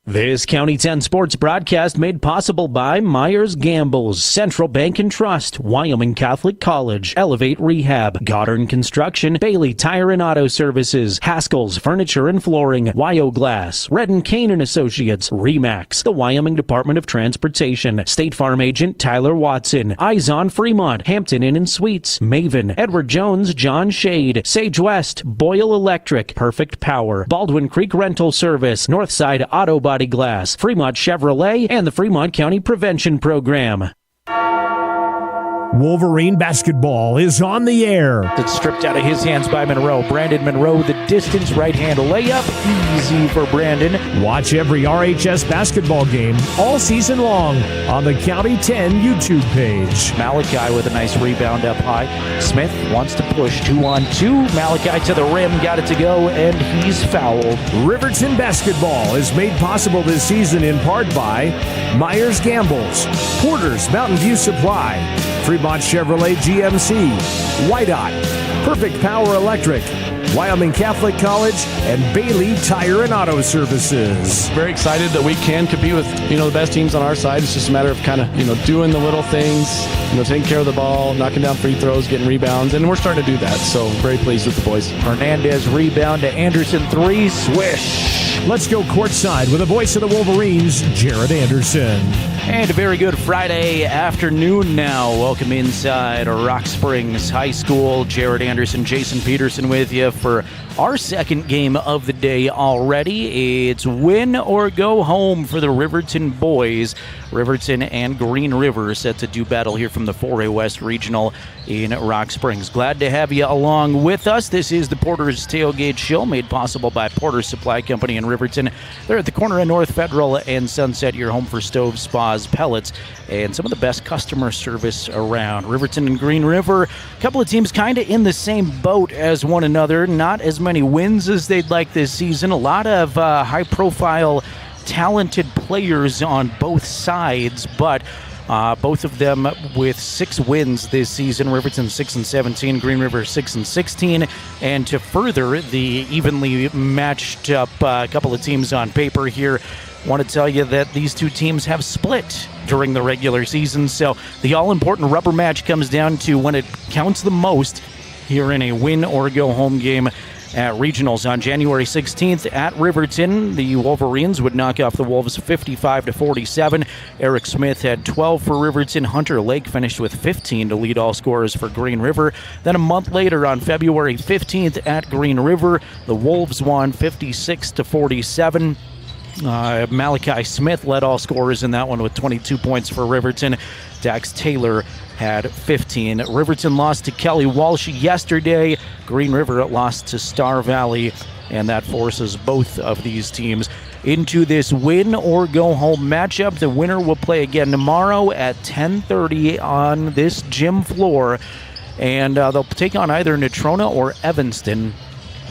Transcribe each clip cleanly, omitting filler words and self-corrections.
This County 10 sports broadcast made possible by Myers Gambles, Central Bank and Trust, Wyoming Catholic College, Elevate Rehab, Goddard Construction, Bailey Tire and Auto Services, Haskell's Furniture and Flooring, Wyo Glass, Red & Kane and Associates, Remax, the Wyoming Department of Transportation, State Farm Agent Tyler Watson, Eyes on Fremont, Hampton Inn and Suites, Maven, Edward Jones, John Shade, Sage West, Boyle Electric, Perfect Power, Baldwin Creek Rental Service, Northside Auto Body Glass, Fremont Chevrolet, and the Fremont County Prevention Program. Wolverine basketball is on the air. It's stripped out of his hands by Monroe. Brandon Monroe, the distance right-hand layup. Easy for Brandon. Watch every RHS basketball game all season long on the County 10 YouTube page. Malachi with a nice rebound up high. Smith wants to push 2-on-2. Malachi to the rim, got it to go, and he's fouled. Riverton baskdball is made possible this season in part by Myers Gambles, Porter's Mountain View Supply, Fremont Chevrolet GMC, Whitedot, Perfect Power Electric, Wyoming Catholic College, and Bailey Tire and Auto Services. Very excited that we can compete with, the best teams on our side. It's just a matter of kind of, doing the little things, taking care of the ball, knocking down free throws, getting rebounds, and we're starting to do that. So very pleased with the boys. Hernandez rebound to Anderson, 3, swish. Let's go courtside with the voice of the Wolverines, Jared Anderson. And a very good Friday afternoon now. Welcome inside Rock Springs High School. Jared Anderson, Jason Peterson with you for our second game of the day already. It's win or go home for the Riverton boys. Riverton and Green River set to do battle here from the 4A West Regional in Rock Springs. Glad to have you along with us. This is the Porter's Tailgate Show, made possible by Porter's Supply Company in Riverton. They're at the corner of North Federal and Sunset, your home for stoves, spas, pellets, and some of the best customer service around. Riverton and Green River, a couple of teams kind of in the same boat as one another. Not as many wins as they'd like this season. A lot of high-profile, talented players on both sides, but both of them with 6 wins this season. Riverton 6-17, Green River 6-16, and to further the evenly matched up couple of teams on paper here, want to tell you that these two teams have split during the regular season, so the all-important rubber match comes down to when it counts the most here in a win or go home game at regionals on January 16th at Riverton. The Wolverines would knock off the Wolves 55-47. Eric Smith had 12 for Riverton. Hunter Lake finished with 15 to lead all scorers for Green River. Then a month later on February 15th at Green River, the Wolves won 56-47. Malachi Smith led all scorers in that one with 22 points for Riverton. Dax Taylor had 15. Riverton lost to Kelly Walsh yesterday. Green River lost to Star Valley, and that forces both of these teams into this win or go home matchup. The winner will play again tomorrow at 10:30 on this gym floor, and they'll take on either Natrona or Evanston.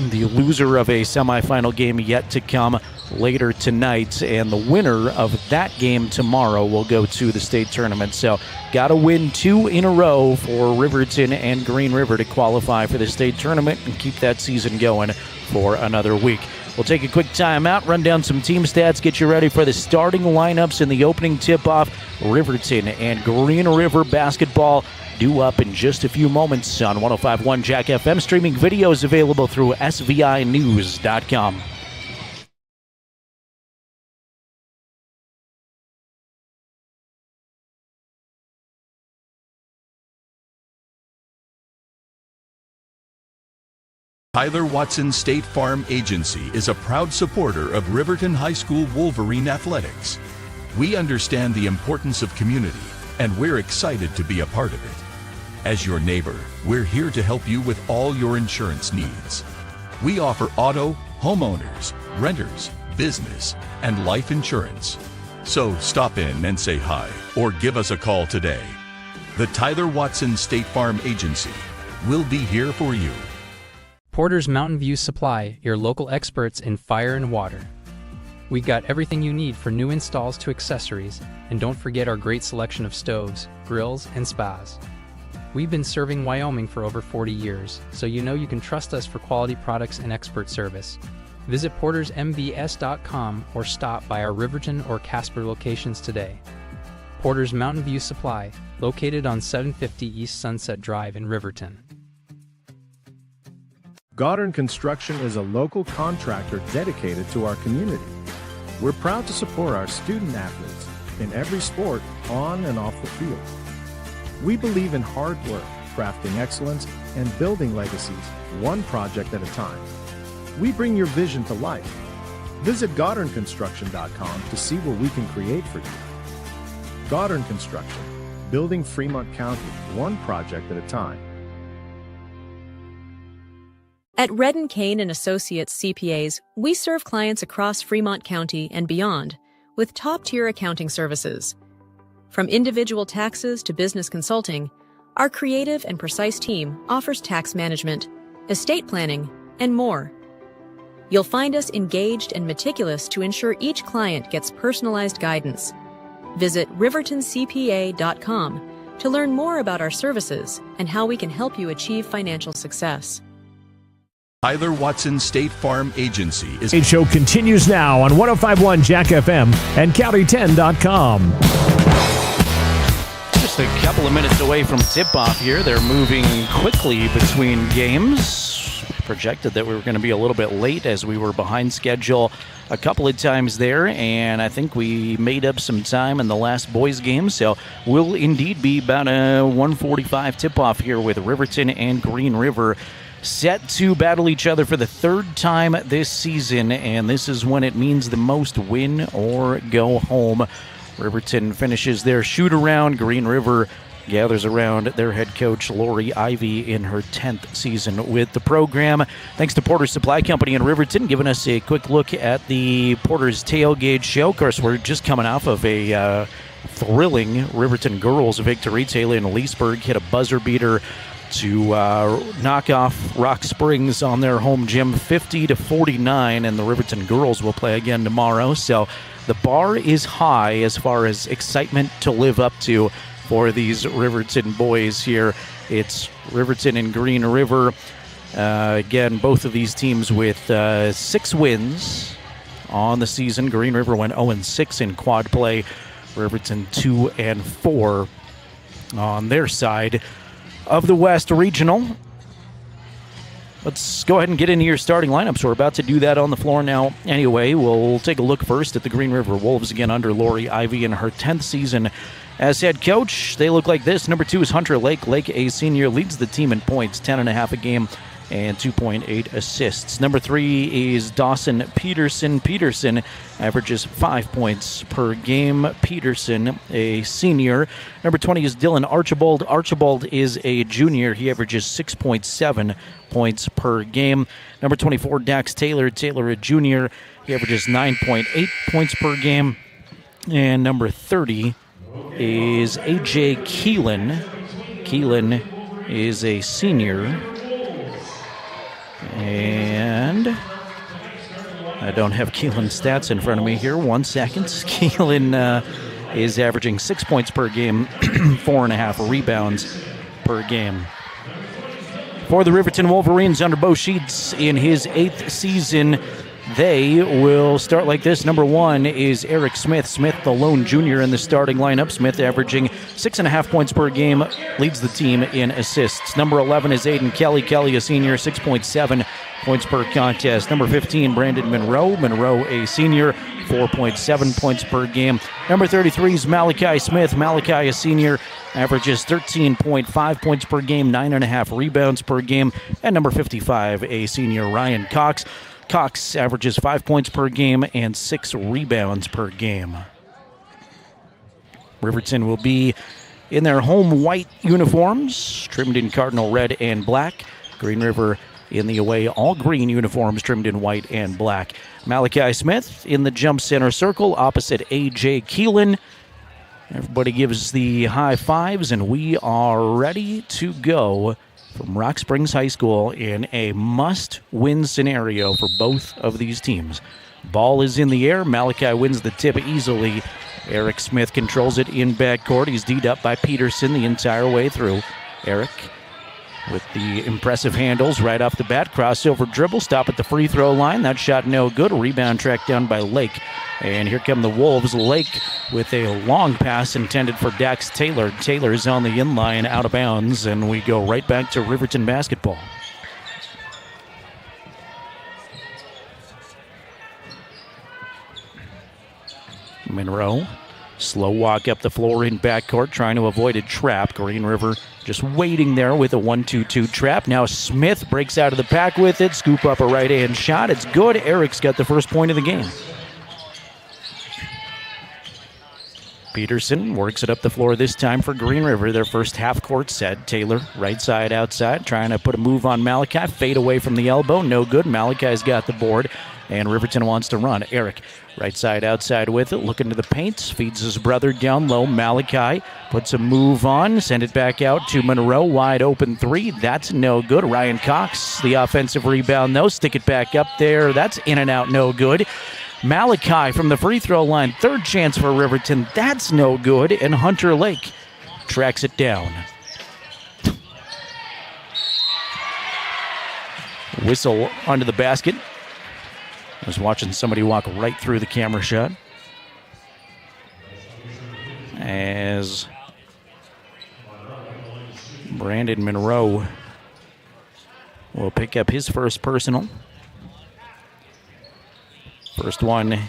The loser of a semifinal game yet to come later tonight, and the winner of that game tomorrow will go to the state tournament. So got to win 2 in a row for Riverton and Green River to qualify for the state tournament and keep that season going for another week. We'll take a quick time out, run down some team stats, get you ready for the starting lineups in the opening tip-off. Riverton and Green River basketball due up in just a few moments on 105.1 Jack FM. Streaming videos available through svinews.com. Tyler Watson State Farm Agency is a proud supporter of Riverton High School Wolverine athletics. We understand the importance of community, and we're excited to be a part of it. As your neighbor, we're here to help you with all your insurance needs. We offer auto, homeowners, renters, business, and life insurance. So stop in and say hi, or give us a call today. The Tyler Watson State Farm Agency will be here for you. Porter's Mountain View Supply, your local experts in fire and water. We got everything you need for new installs to accessories, and don't forget our great selection of stoves, grills, and spas. We've been serving Wyoming for over 40 years, so you know you can trust us for quality products and expert service. Visit portersmbs.com or stop by our Riverton or Casper locations today. Porter's Mountain View Supply, located on 750 East Sunset Drive in Riverton. Goddard Construction is a local contractor dedicated to our community. We're proud to support our student athletes in every sport on and off the field. We believe in hard work, crafting excellence, and building legacies one project at a time. We bring your vision to life. Visit GoddardConstruction.com to see what we can create for you. Goddard Construction, building Fremont County one project at a time. At Redden Kane and Associates CPAs, we serve clients across Fremont County and beyond with top-tier accounting services. From individual taxes to business consulting, our creative and precise team offers tax management, estate planning, and more. You'll find us engaged and meticulous to ensure each client gets personalized guidance. Visit rivertoncpa.com to learn more about our services and how we can help you achieve financial success. Tyler Watson State Farm Agency is... The show continues now on 105.1 Jack FM and County10.com. Just a couple of minutes away from tip-off here. They're moving quickly between games. Projected that we were going to be a little bit late as we were behind schedule a couple of times there, and I think we made up some time in the last boys game, so we'll indeed be about a 1:45 tip-off here with Riverton and Green River set to battle each other for the third time this season, and this is when it means the most: win or go home. Riverton finishes their shoot-around. Green River gathers around their head coach, Lori Ivy, in her 10th season with the program. Thanks to Porter's Supply Company in Riverton, giving us a quick look at the Porter's Tailgate Show. Of course, we're just coming off of a thrilling Riverton girls victory. Taylor and Leesburg hit a buzzer beater to knock off Rock Springs on their home gym 50-49, and the Riverton girls will play again tomorrow. So the bar is high as far as excitement to live up to for these Riverton boys here. It's Riverton and Green River. Again, both of these teams with 6 wins on the season. Green River went 0-6 in quad play. Riverton 2-4 on their side of the West Regional. Let's go ahead and get into your starting lineups. We're about to do that on the floor now anyway. We'll take a look first at the Green River Wolves again under Lori Ivy in her 10th season as head coach. They look like this. Number 2 is Hunter Lake. Lake, a senior, leads the team in points, 10.5 a game and 2.8 assists. Number 3 is Dawson Peterson. Peterson averages 5 points per game. Peterson, a senior. Number 20 is Dylan Archibald. Archibald is a junior. He averages 6.7 points per game. Number 24, Dax Taylor. Taylor, a junior. He averages 9.8 points per game. And number 30 is A.J. Keelan. Keelan is a senior. And I don't have Keelan's stats in front of me here. 1 second. Keelan is averaging 6 points per game, 4.5 rebounds per game. For the Riverton Wolverines under Bo Sheets in his 8th season, they will start like this. Number 1 is Eric Smith. Smith, the lone junior in the starting lineup. Smith averaging 6.5 points per game, leads the team in assists. Number 11 is Aiden Kelly. Kelly, a senior, 6.7 points per contest. Number 15, Brandon Monroe. Monroe, a senior, 4.7 points per game. Number 33 is Malachi Smith. Malachi, a senior, averages 13.5 points per game, 9.5 rebounds per game. And number 55, a senior, Ryan Cox. Cox averages 5 points per game and 6 rebounds per game. Riverton will be in their home white uniforms, trimmed in cardinal red and black. Green River in the away all green uniforms, trimmed in white and black. Malachi Smith in the jump center circle opposite A.J. Keelan. Everybody gives the high fives, and we are ready to go from Rock Springs High School in a must-win scenario for both of these teams. Ball is in the air. Malachi wins the tip easily. Eric Smith controls it in backcourt. He's D'd up by Peterson the entire way through. Eric with the impressive handles right off the bat. Crossover dribble, stop at the free throw line. That shot no good. Rebound tracked down by Lake. And here come the Wolves. Lake with a long pass intended for Dax Taylor. Taylor's on the inline, out of bounds, and we go right back to Riverton basketball. Monroe, slow walk up the floor in backcourt, trying to avoid a trap. Green River just waiting there with a 1-2-2 trap. Now Smith breaks out of the pack with it, scoop up a right-hand shot. It's good. Eric's got the first point of the game. Peterson works it up the floor this time for Green River. Their first half-court set. Taylor, right side, outside, trying to put a move on Malachi. Fade away from the elbow, no good. Malachi's got the board, and Riverton wants to run. Eric, right side, outside with it, looking to the paint, feeds his brother down low. Malachi puts a move on, send it back out to Monroe, wide open three. That's no good. Ryan Cox, the offensive rebound, though. Stick it back up there. That's in and out, no good. Malachi from the free throw line, third chance for Riverton. That's no good, and Hunter Lake tracks it down. Whistle under the basket. I was watching somebody walk right through the camera shot. As Brandon Monroe will pick up his first personal. First one,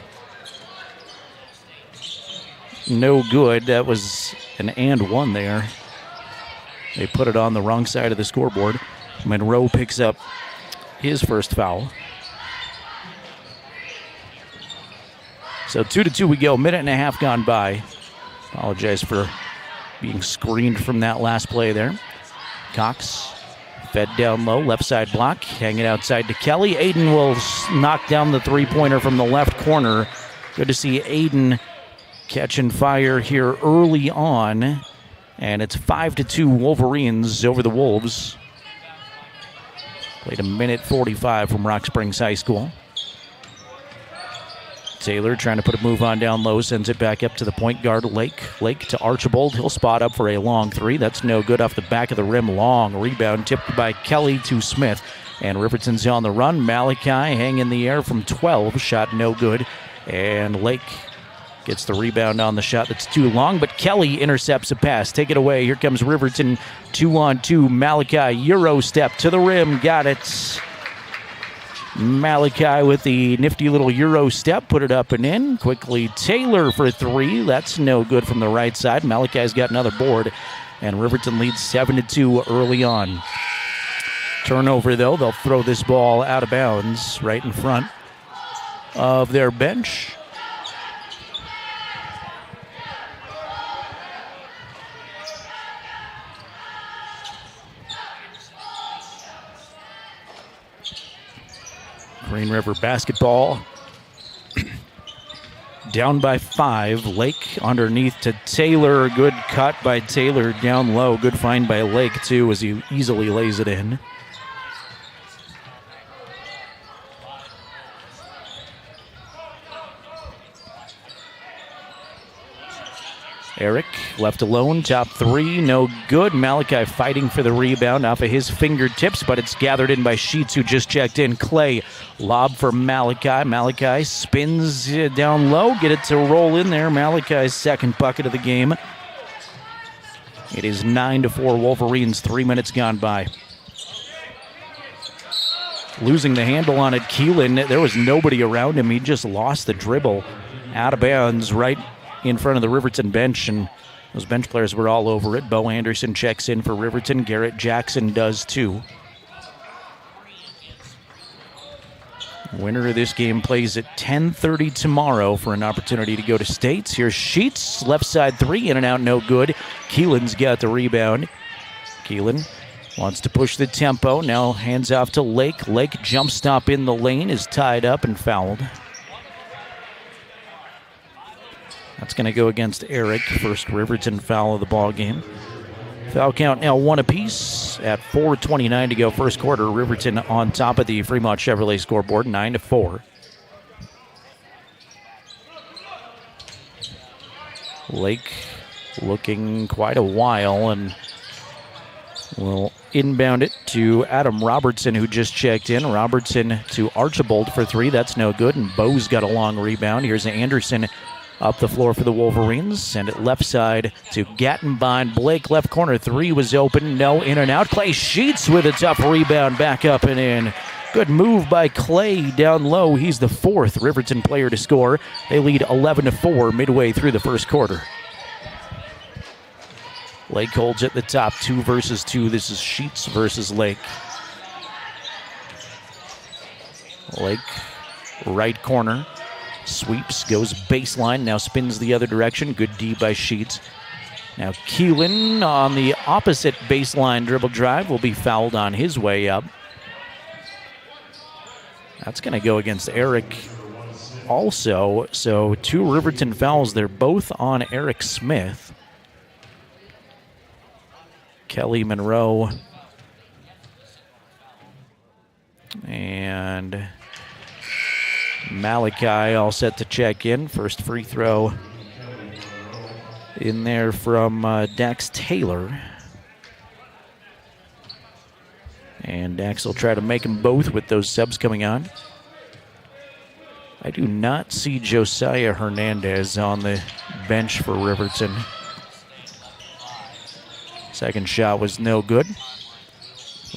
no good. That was an and one there. They put it on the wrong side of the scoreboard. Monroe picks up his first foul. So 2-2 we go. Minute and a half gone by. Apologize for being screened from that last play there. Cox fed down low, left side block, hanging outside to Kelly. Aiden will knock down the three-pointer from the left corner. Good to see Aiden catching fire here early on. And it's 5-2 Wolverines over the Wolves. Played a minute 45 from Rock Springs High School. Taylor trying to put a move on down low, sends it back up to the point guard, Lake. Lake to Archibald. He'll spot up for a long three. That's no good off the back of the rim. Long rebound tipped by Kelly to Smith. And Riverton's on the run. Malachi hang in the air from 12. Shot no good. And Lake gets the rebound on the shot that's too long, but Kelly intercepts a pass. Take it away. Here comes Riverton 2-on-2. Malachi, Euro step to the rim. Got it. Malachi with the nifty little Euro step, put it up and in. Quickly Taylor for three. That's no good from the right side. Malachi's got another board, and Riverton leads 7-2 early on. Turnover, though. They'll throw this ball out of bounds right in front of their bench. Green River basketball down by 5. Lake underneath to Taylor. Good cut by Taylor down low. Good find by Lake, too, as he easily lays it in. Eric left alone, top three, no good. Malachi fighting for the rebound off of his fingertips, but it's gathered in by Sheets, who just checked in. Clay, lob for Malachi. Malachi spins down low, get it to roll in there. Malachi's second bucket of the game. It is 9-4 Wolverines, 3 minutes gone by. Losing the handle on it, Keelan, there was nobody around him. He just lost the dribble out of bounds right in front of the Riverton bench, and those bench players were all over it. Bo Anderson checks in for Riverton. Garrett Jackson does too. Winner of this game plays at 10:30 tomorrow for an opportunity to go to states. Here's Sheets, left side three, in and out, no good. Keelan's got the rebound. Keelan wants to push the tempo, now hands off to Lake. Lake jump stop in the lane, is tied up and fouled. That's going to go against Eric. First Riverton foul of the ball game. Foul count now 1 apiece at 4:29 to go. First quarter, Riverton on top of the Fremont Chevrolet scoreboard, 9-4. Lake looking quite a while, and will inbound it to Adam Robertson, who just checked in. Robertson to Archibald for three. That's no good. And Bo's got a long rebound. Here's Anderson up the floor for the Wolverines. Send it left side to Gattenbein. Blake, left corner. Three was open. No, in and out. Clay Sheets with a tough rebound. Back up and in. Good move by Clay down low. He's the fourth Riverton player to score. They lead 11-4 midway through the first quarter. Lake holds at the top, 2 versus 2. This is Sheets versus Lake. Lake, right corner, sweeps, goes baseline, now spins the other direction. Good D by Sheets. Now Keelan on the opposite baseline dribble drive will be fouled on his way up. That's going to go against Eric also. So 2 Riverton fouls. They're both on Eric Smith. Kelly Monroe and Malachi all set to check in. First free throw in there from Dax Taylor. And Dax will try to make them both with those subs coming on. I do not see Josiah Hernandez on the bench for Riverton. Second shot was no good.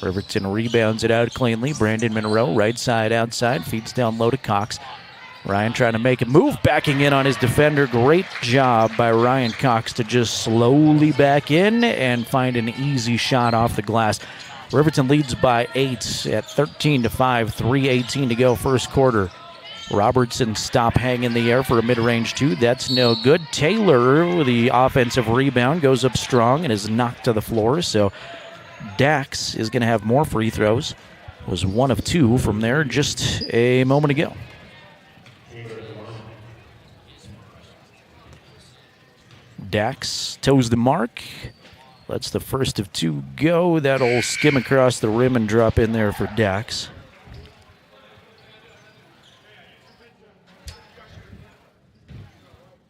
Riverton rebounds it out cleanly. Brandon Monroe, right side outside, feeds down low to Cox. Ryan trying to make a move, backing in on his defender. Great job by Ryan Cox to just slowly back in and find an easy shot off the glass. Riverton leads by 8 at 13-5, 3:18 to go first quarter. Robertson stop hang in the air for a mid-range 2. That's no good. Taylor with the offensive rebound goes up strong and is knocked to the floor. So Dax is going to have more free throws. Was 1 of 2 from there just a moment ago. Dax toes the mark. Lets the first of 2 go. That'll skim across the rim and drop in there for Dax.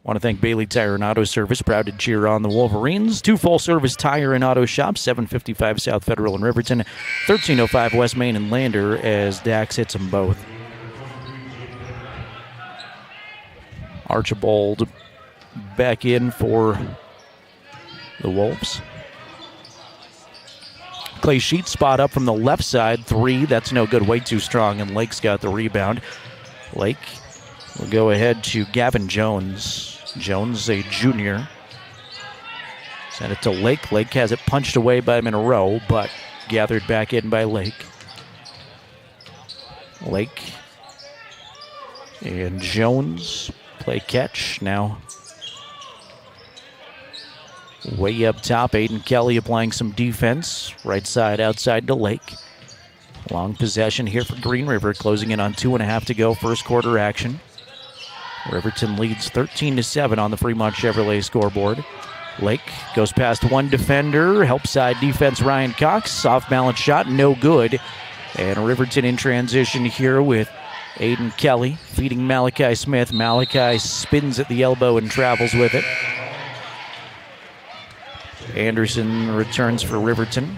Want to thank Bailey Tire and Auto Service, proud to cheer on the Wolverines. 2 full-service tire and auto shops, 755 South Federal in Riverton, 1305 West Main and Lander as Dax hits them both. Archibald back in for the Wolves. Clay Sheets spot up from the left side, 3. That's no good, way too strong, and Lake's got the rebound. Lake will go ahead to Gavin Jones. Jones, a junior. Send it to Lake. Lake has it punched away by Monroe, but gathered back in by Lake. Lake and Jones play catch. Now way up top, Aiden Kelly applying some defense. Right side outside to Lake. Long possession here for Green River, closing in on 2.5 to go, first quarter action. Riverton leads 13-7 on the Fremont Chevrolet scoreboard. Lake goes past 1 defender, help side defense Ryan Cox, off balance shot, no good. And Riverton in transition here with Aiden Kelly feeding Malachi Smith. Malachi spins at the elbow and travels with it. Anderson returns for Riverton.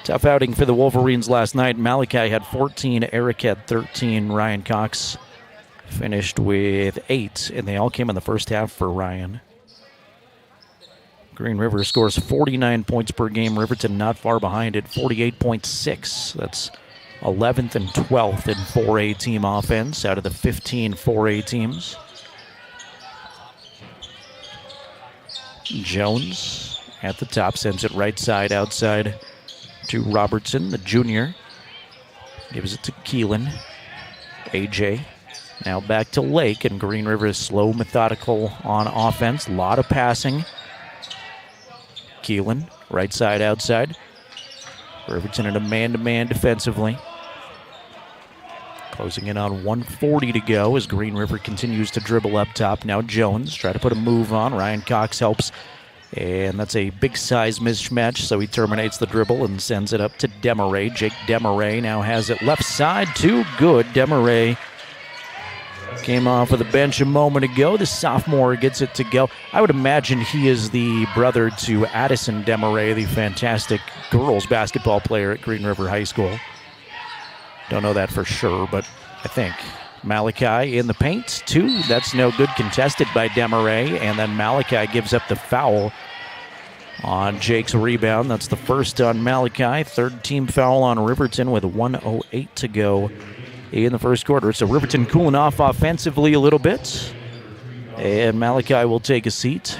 Tough outing for the Wolverines last night. Malachi had 14, Eric had 13, Ryan Cox finished with 8, and they all came in the first half for Ryan. Green River scores 49 points per game. Riverton not far behind at 48.6. That's 11th and 12th in 4A team offense out of the 15 4A teams. Jones at the top sends it right side outside to Robertson, the junior. Gives it to Keelan. AJ. Now back to Lake, and Green River is slow, methodical on offense. A lot of passing. Keelan, right side outside. Riverton in a man-to-man defensively. Closing in on 1:40 to go as Green River continues to dribble up top. Now Jones, try to put a move on. Ryan Cox helps. And that's a big size mismatch, so he terminates the dribble and sends it up to Demaray. Jake Demaray now has it left side, too good. Demaray Came off of the bench a moment ago. The sophomore gets it to go. I would imagine he is the brother to Addison Demaray, the fantastic girls basketball player at Green River High School. Don't know that for sure, but I think. Malachi in the paint, 2. That's no good. Contested by Demaray, and then Malachi gives up the foul on Jake's rebound. That's the first on Malachi. Third team foul on Riverton with 1:08 to go in the first quarter. So Riverton cooling off offensively a little bit. And Malachi will take a seat.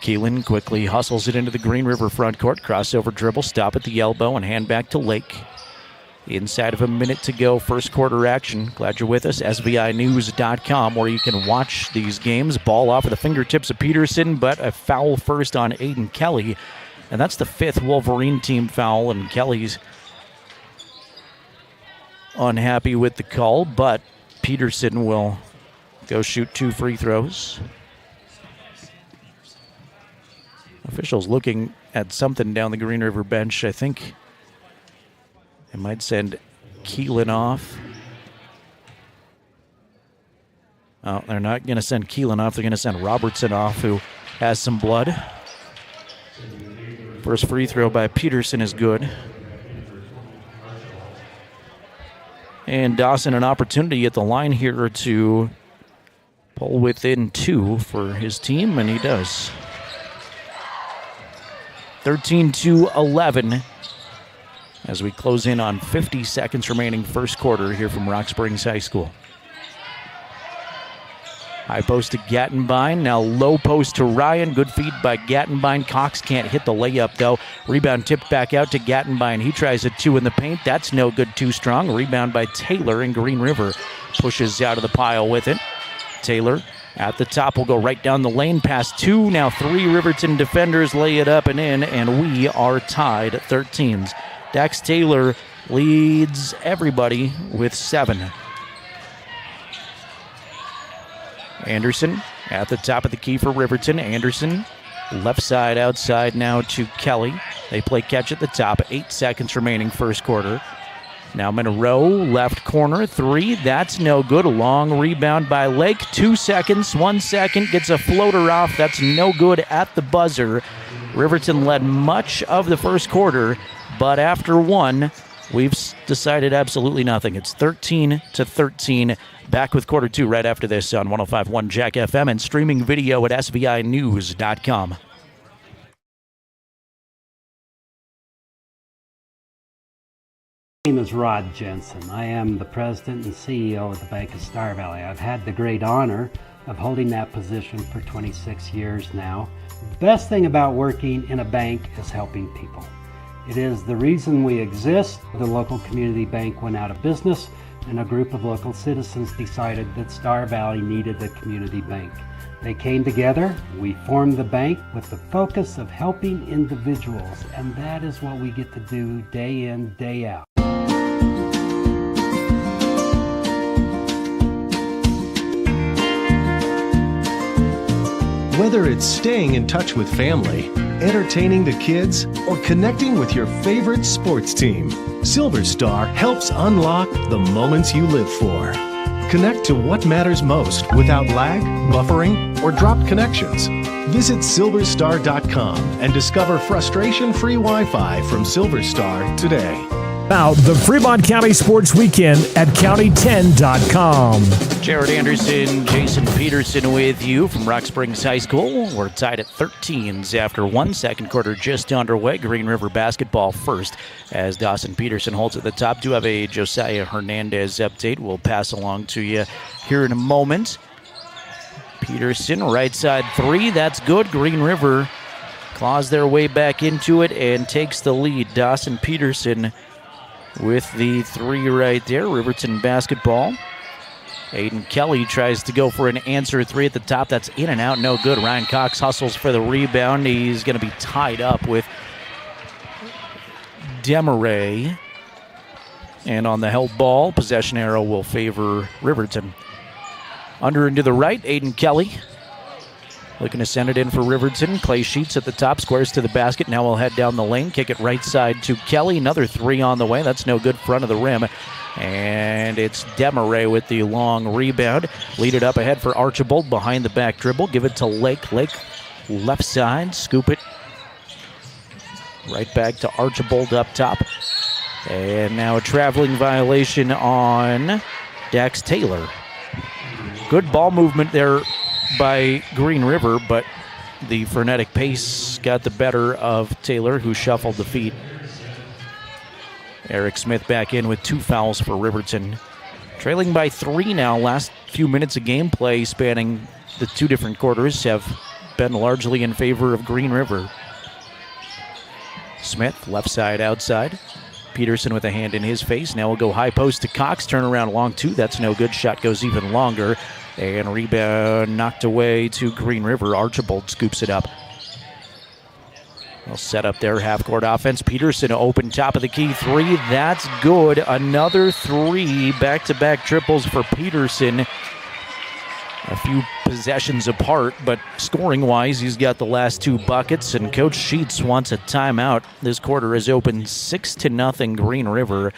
Keelan quickly hustles it into the Green River front court. Crossover dribble, stop at the elbow, and hand back to Lake. Inside of a minute to go, first quarter action. Glad you're with us. SVInews.com, where you can watch these games. Ball off of the fingertips of Peterson, but a foul first on Aiden Kelly. And that's the 5th Wolverine team foul, and Kelly's unhappy with the call, but Peterson will go shoot 2 free throws. Officials looking at something down the Green River bench. I think they might send Keelan off. Oh, they're not going to send Keelan off. They're going to send Robertson off, who has some blood. First free throw by Peterson is good. And Dawson an opportunity at the line here to pull within 2 for his team, and he does. 13-11 as we close in on 50 seconds remaining first quarter here from Rock Springs High School. High post to Gattenbein, now low post to Ryan. Good feed by Gattenbein. Cox can't hit the layup though. Rebound tipped back out to Gattenbein. He tries a 2 in the paint. That's no good, too strong. Rebound by Taylor, and Green River pushes out of the pile with it. Taylor at the top will go right down the lane past 2. Now 3 Riverton defenders lay it up and in, and we are tied at 13s. Dax Taylor leads everybody with 7. Anderson at the top of the key for Riverton. Anderson left side outside now to Kelly. They play catch at the top. 8 seconds remaining first quarter. Now Monroe, left corner, 3. That's no good. A long rebound by Lake. 2 seconds, 1 second. Gets a floater off. That's no good at the buzzer. Riverton led much of the first quarter, but after 1, we've decided absolutely nothing. It's 13-13. Back with quarter 2 right after this on 105.1 Jack FM and streaming video at SVInews.com. My name is Rod Jensen. I am the president and CEO of the Bank of Star Valley. I've had the great honor of holding that position for 26 years now. The best thing about working in a bank is helping people. It is the reason we exist. The local community bank went out of business, and a group of local citizens decided that Star Valley needed a community bank. They came together, we formed the bank with the focus of helping individuals, and that is what we get to do day in, day out. Whether it's staying in touch with family, entertaining the kids, or connecting with your favorite sports team, Silver Star helps unlock the moments you live for. Connect to what matters most without lag, buffering, or dropped connections. Visit silverstar.com and discover frustration-free Wi-Fi from Silver Star today. Now, the Fremont County Sports Weekend at county10.com. Jared Anderson, Jason Peterson with you from Rock Springs High School. We're tied at 13s after 1 second quarter just underway. Green River basketball first as Dawson Peterson holds at the top. Do have a Josiah Hernandez update we'll pass along to you here in a moment. Peterson, right side 3. That's good. Green River claws their way back into it and takes the lead. Dawson Peterson with the 3 right there. Riverton basketball. Aiden Kelly tries to go for an answer 3 at the top. That's in and out, no good. Ryan Cox hustles for the rebound. He's going to be tied up with Demaray. And on the held ball, possession arrow will favor Riverton. Under and to the right, Aiden Kelly. Looking to send it in for Riverton. Clay Sheets at the top, squares to the basket. Now we'll head down the lane, kick it right side to Kelly. Another three on the way. That's no good, front of the rim. And it's Demaray with the long rebound. Lead it up ahead for Archibald behind the back dribble. Give it to Lake. Lake left side, scoop it. Right back to Archibald up top. And now a traveling violation on Dax Taylor. Good ball movement there by Green River, but the frenetic pace got the better of Taylor, who shuffled the feet. Eric Smith back in with 2 fouls for Riverton. Trailing by 3 now. Last few minutes of gameplay spanning the 2 different quarters have been largely in favor of Green River. Smith, left side, outside. Peterson with a hand in his face. Now we'll go high post to Cox. Turn around long 2. That's no good. Shot goes even longer. And rebound knocked away to Green River. Archibald scoops it up. They'll set up their half-court offense. Peterson open top of the key 3. That's good. Another 3. Back-to-back triples for Peterson. A few possessions apart, but scoring-wise, he's got the last 2 buckets, and Coach Sheets wants a timeout. This quarter is open 6-0 Green River.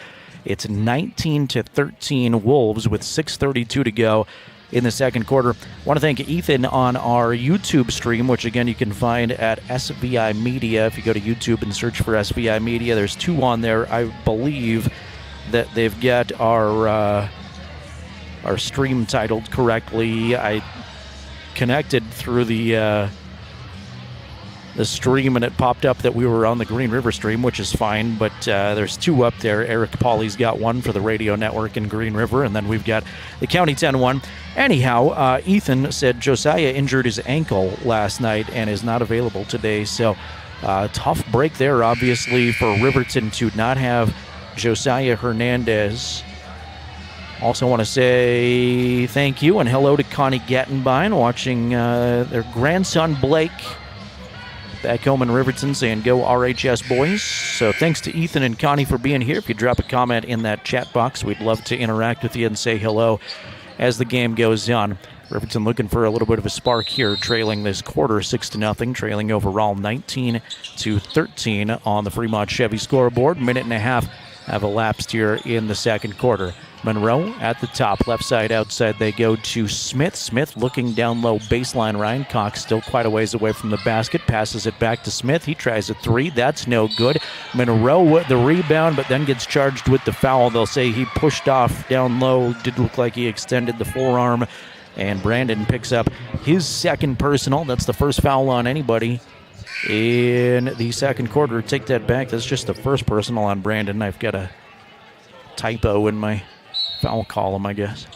It's 19-13 Wolves with 6:32 to go in the second quarter. I want to thank Ethan on our YouTube stream, which again you can find at SVI Media. If you go to YouTube and search for SVI Media, there's 2 on there. I believe that they've got our stream titled correctly. I connected through the stream and it popped up that we were on the Green River stream, which is fine, but there's 2 up there. Eric Pauly's got 1 for the radio network in Green River, and then we've got the County 10 one. Anyhow, Ethan said Josiah injured his ankle last night and is not available today, so tough break there, obviously, for Riverton to not have Josiah Hernandez. Also want to say thank you and hello to Connie Gattenbein watching their grandson Blake back home in Riverton saying go RHS boys. So thanks to Ethan and Connie for being here. If you drop a comment in that chat box, we'd love to interact with you and say hello as the game goes on. Riverton looking for a little bit of a spark here, trailing this quarter 6-0, trailing overall 19-13 on the Fremont Chevy scoreboard. Minute and a half have elapsed here in the second quarter. Monroe at the top, left side, outside they go to Smith. Smith looking down low, baseline. Ryan Cox still quite a ways away from the basket, passes it back to Smith. He tries a 3, that's no good. Monroe with the rebound, but then gets charged with the foul. They'll say he pushed off down low, did look like he extended the forearm, and Brandon picks up his second personal. That's the first foul on anybody in the second quarter. Take that back, that's just the first personal on Brandon. I've got a typo in my foul column, I guess.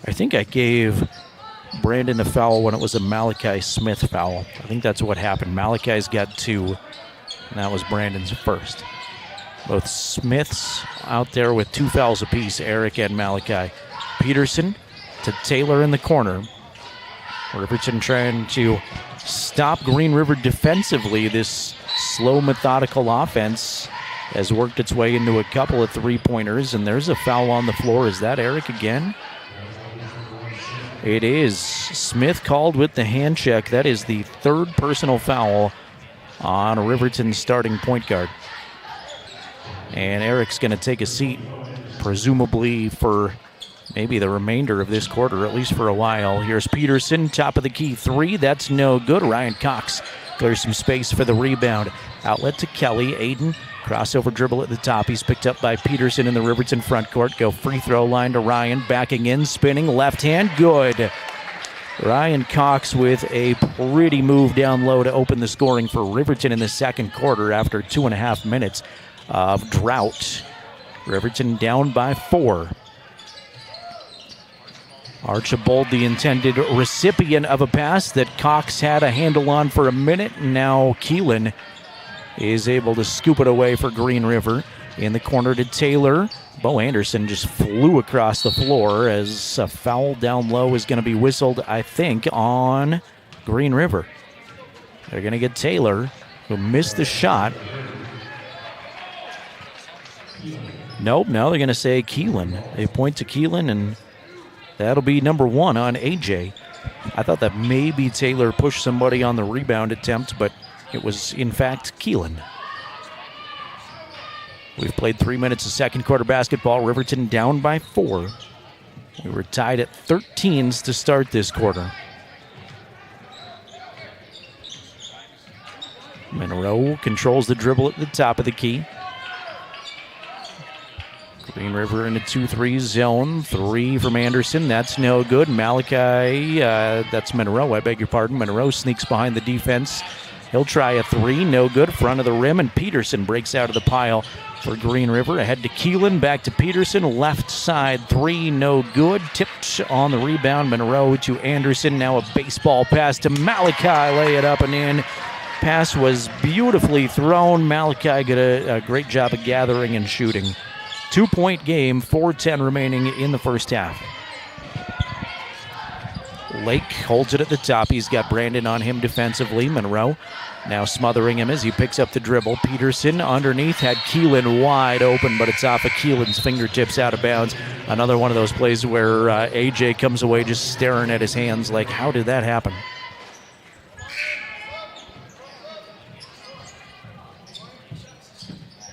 I think I gave Brandon a foul when it was a Malachi Smith foul. I think that's what happened. Malachi's got 2, and that was Brandon's first. Both Smiths out there with 2 fouls apiece, Eric and Malachi. Peterson to Taylor in the corner. Riverton trying to stop Green River defensively. This slow, methodical offense has worked its way into a couple of 3-pointers, and there's a foul on the floor. Is that Eric again? It is. Smith called with the hand check. That is the 3rd personal foul on Riverton's starting point guard. And Eric's going to take a seat, presumably for maybe the remainder of this quarter, at least for a while. Here's Peterson, top of the key 3. That's no good. Ryan Cox clears some space for the rebound. Outlet to Kelly. Aiden, crossover dribble at the top. He's picked up by Peterson in the Riverton front court. Go free throw line to Ryan. Backing in, spinning, left hand, good. Ryan Cox with a pretty move down low to open the scoring for Riverton in the second quarter after 2.5 minutes of drought. Riverton down by 4. Archibald, the intended recipient of a pass that Cox had a handle on for a minute. And now Keelan is able to scoop it away for Green River. In the corner to Taylor. Bo Anderson just flew across the floor as a foul down low is going to be whistled, I think, on Green River. They're going to get Taylor, who missed the shot. Nope, now they're going to say Keelan. They point to Keelan, and that'll be number 1 on AJ. I thought that maybe Taylor pushed somebody on the rebound attempt, but it was, in fact, Keelan. We've played 3 minutes of second quarter basketball. Riverton down by 4. We were tied at 13s to start this quarter. Monroe controls the dribble at the top of the key. Green River in a 2-3 zone. 3 from Anderson. That's no good. Malachi, that's Monroe, I beg your pardon. Monroe sneaks behind the defense. He'll try a 3. No good. Front of the rim, and Peterson breaks out of the pile for Green River. Ahead to Keelan. Back to Peterson. Left side 3. No good. Tipped on the rebound. Monroe to Anderson. Now a baseball pass to Malachi. Lay it up and in. Pass was beautifully thrown. Malachi did a great job of gathering and shooting. 2-point game, 4:10 remaining in the first half. Lake holds it at the top. He's got Brandon on him defensively. Monroe now smothering him as he picks up the dribble. Peterson underneath had Keelan wide open, but it's off of Keelan's fingertips out of bounds. Another one of those plays where AJ comes away just staring at his hands like, how did that happen?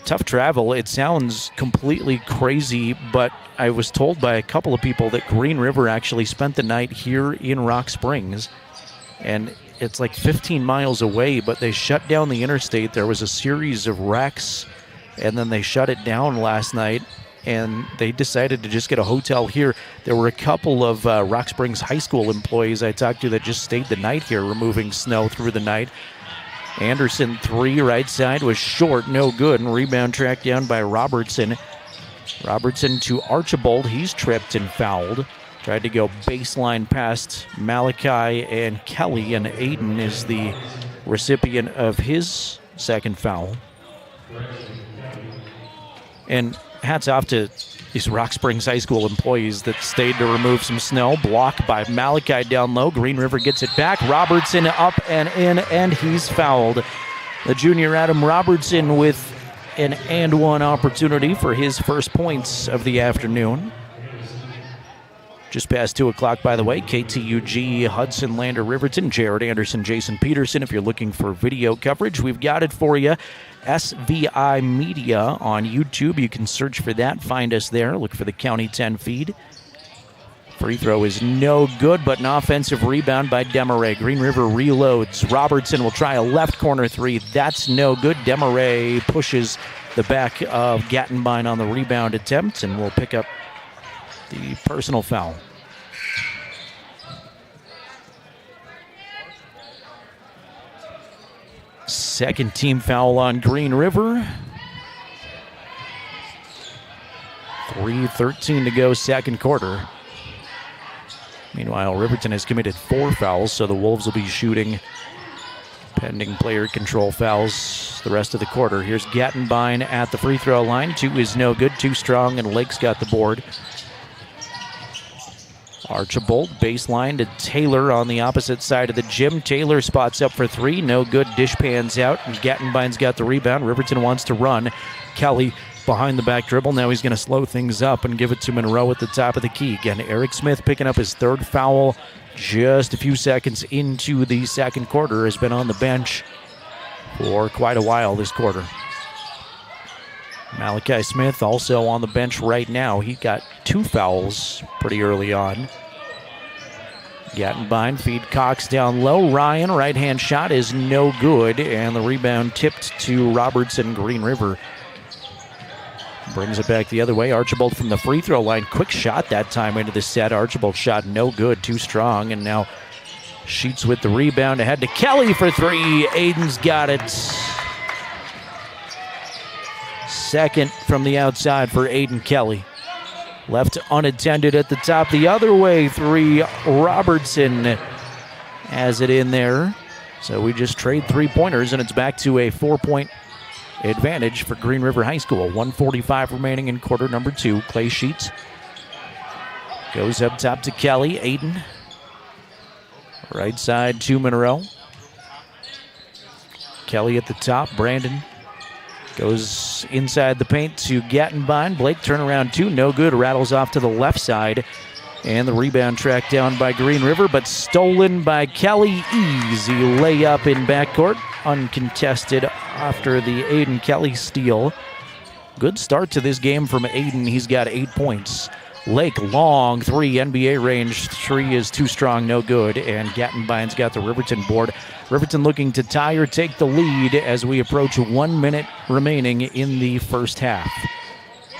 Tough travel. It sounds completely crazy, but I was told by a couple of people that Green River actually spent the night here in Rock Springs, and it's like 15 miles away, but they shut down the interstate. There was a series of wrecks, and then they shut it down last night, and they decided to just get a hotel here. There were a couple of Rock Springs High School employees I talked to that just stayed the night here, removing snow through the night. Anderson 3, right side, was short, no good, and rebound tracked down by Robertson. Robertson to Archibald. He's tripped and fouled. Tried to go baseline past Malachi and Kelly, and Aiden is the recipient of his second foul. And hats off to these Rock Springs High School employees that stayed to remove some snow. Blocked by Malachi down low. Green River gets it back. Robertson up and in, and he's fouled. The junior Adam Robertson with an and one opportunity for his first points of the afternoon. Just past 2 o'clock, by the way. KTUG, Hudson, Lander, Riverton, Jared Anderson, Jason Peterson. If you're looking for video coverage, we've got it for you. SVI Media on YouTube. You can search for that. Find us there. Look for the County 10 feed. Free throw is no good, but an offensive rebound by Demaray. Green River reloads. Robertson will try a left corner 3. That's no good. Demaray pushes the back of Gattenbein on the rebound attempt, and will pick up the personal foul. Second team foul on Green River. 3:13 to go, second quarter. Meanwhile, Riverton has committed 4 fouls, so the Wolves will be shooting pending player control fouls the rest of the quarter. Here's Gattenbein at the free throw line. 2 is no good, too strong, and Lake's got the board. Archibald, baseline to Taylor on the opposite side of the gym. Taylor spots up for 3. No good. Dish pans out. And Gattenbein's got the rebound. Riverton wants to run. Kelly behind the back dribble. Now he's going to slow things up and give it to Monroe at the top of the key. Again, Eric Smith picking up his 3rd foul just a few seconds into the second quarter. Has been on the bench for quite a while this quarter. Malachi Smith also on the bench right now. He got 2 fouls pretty early on. Gattenbein feed Cox down low. Ryan, right-hand shot is no good, and the rebound tipped to Robertson. Green River brings it back the other way. Archibald from the free throw line. Quick shot that time into the set. Archibald shot no good, too strong, and now Sheets with the rebound. Ahead to Kelly for 3. Aiden's got it. Second from the outside for Aiden Kelly. Left unattended at the top. The other way, 3. Robertson has it in there. So we just trade 3-pointers, and it's back to a 4-point advantage for Green River High School. 1:45 remaining in quarter number 2. Clay Sheets goes up top to Kelly. Aiden. Right side to Monroe. Kelly at the top. Brandon goes inside the paint to Gattenbein. Blake turnaround 2, no good. Rattles off to the left side. And the rebound tracked down by Green River, but stolen by Kelly. Easy layup in backcourt, uncontested after the Aiden Kelly steal. Good start to this game from Aiden. He's got 8 points. Lake, long three, NBA range. Three is too strong, no good. And Gattenbein's got the Riverton board. Riverton looking to tie or take the lead as we approach 1 minute remaining in the first half.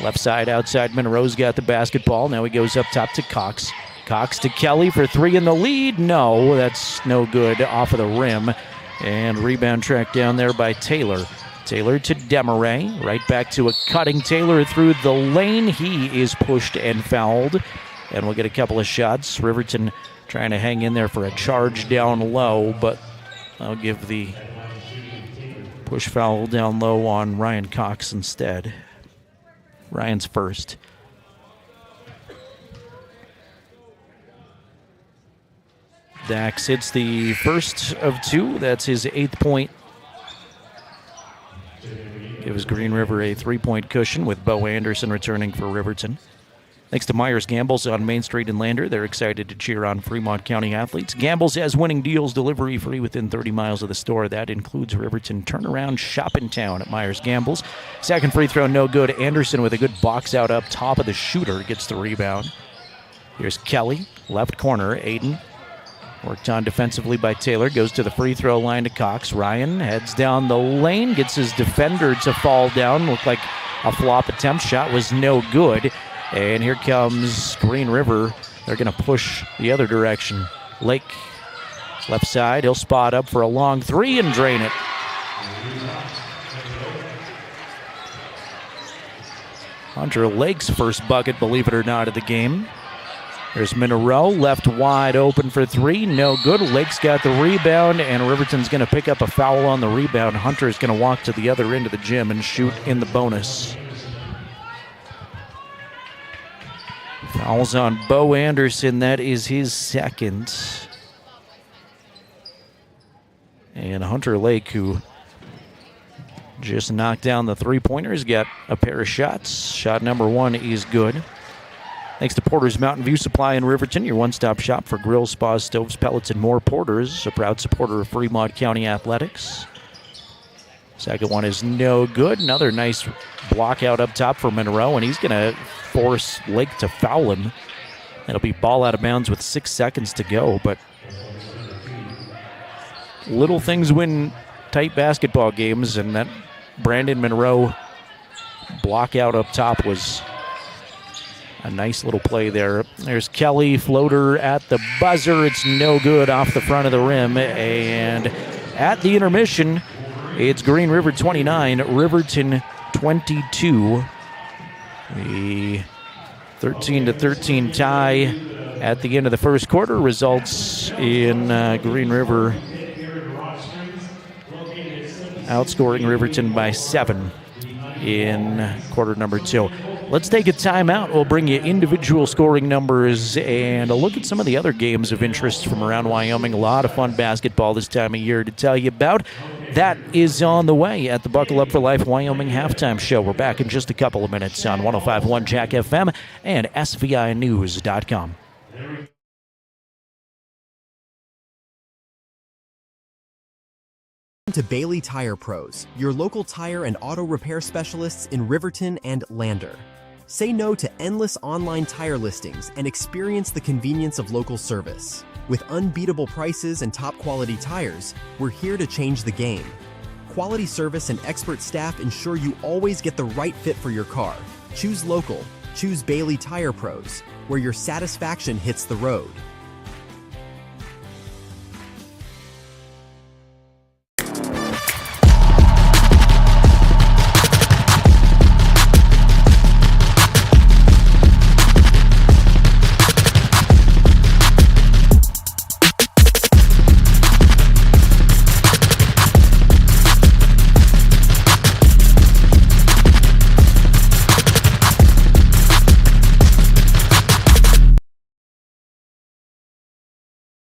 Left side, outside, Monroe's got the basketball. Now he goes up top to Cox. Cox to Kelly for three in the lead. No, that's no good, off of the rim. And rebound tracked down there by Taylor. Taylor to Demaray. Right back to a cutting Taylor through the lane. He is pushed and fouled. And we'll get a couple of shots. Riverton trying to hang in there for a charge down low, but I'll give the push foul down low on Ryan Cox instead. Ryan's first. Dax hits the first of two. That's his 8th point. Gives Green River a 3-point cushion with Bo Anderson returning for Riverton. Thanks to Myers Gambles on Main Street in Lander. They're excited to cheer on Fremont County athletes. Gambles has winning deals, delivery free within 30 miles of the store. That includes Riverton Turnaround Shop in Town at Myers Gambles. Second free throw, no good. Anderson with a good box out up top of the shooter gets the rebound. Here's Kelly, left corner. Aiden worked on defensively by Taylor. Goes to the free throw line to Cox. Ryan heads down the lane, gets his defender to fall down. Looked like a flop attempt. Shot was no good. And here comes Green River. They're going to push the other direction. Lake, left side. He'll spot up for a long three and drain it. Hunter Lake's first bucket, believe it or not, of the game. There's Monroe, left wide open for three. No good. Lake's got the rebound, and Riverton's going to pick up a foul on the rebound. Hunter's going to walk to the other end of the gym and shoot in the bonus. Fouls on Bo Anderson. That is his second. And Hunter Lake, who just knocked down the three-pointers, got a pair of shots. Shot number one is good. Thanks to Porter's Mountain View Supply in Riverton, your one-stop shop for grills, spas, stoves, pellets, and more. Porter's, a proud supporter of Fremont County Athletics. Second one is no good. Another nice block out up top for Monroe, and he's going to force Lake to foul him. It'll be ball out of bounds with 6 seconds to go, but little things win tight basketball games, and that Brandon Monroe block out up top was a nice little play there. There's Kelly, floater at the buzzer. It's no good, off the front of the rim, and at the intermission, it's Green River 29, Riverton 22. The 13-13 tie at the end of the first quarter results in Green River outscoring Riverton by 7 in quarter number 2. Let's take a timeout. We'll bring you individual scoring numbers and a look at some of the other games of interest from around Wyoming. A lot of fun basketball this time of year to tell you about. That is on the way at the Buckle Up for Life Wyoming Halftime Show. We're back in just a couple of minutes on 105.1 Jack FM and SVInews.com. To Bailey Tire Pros, your local tire and auto repair specialists in Riverton and Lander. Say no to endless online tire listings and experience the convenience of local service. With unbeatable prices and top quality tires, we're here to change the game. Quality service and expert staff ensure you always get the right fit for your car. Choose local. Choose Bailey Tire Pros, where your satisfaction hits the road.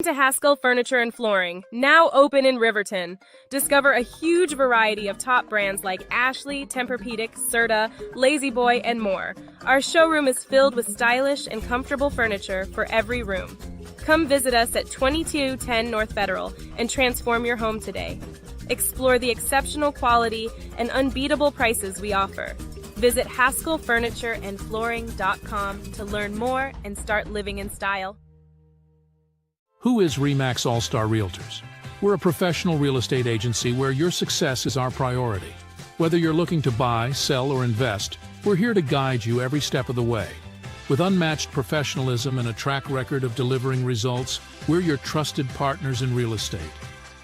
To Haskell Furniture and Flooring, now open in Riverton. Discover a huge variety of top brands like Ashley, Tempur-Pedic, Serta, Lazy Boy, and more. Our showroom is filled with stylish and comfortable furniture for every room. Come visit us at 2210 North Federal and transform your home today. Explore the exceptional quality and unbeatable prices we offer. Visit HaskellFurnitureandFlooring.com to learn more and start living in style. Who is RE/MAX All-Star Realtors? We're a professional real estate agency where your success is our priority. Whether you're looking to buy, sell, or invest, we're here to guide you every step of the way. With unmatched professionalism and a track record of delivering results, we're your trusted partners in real estate.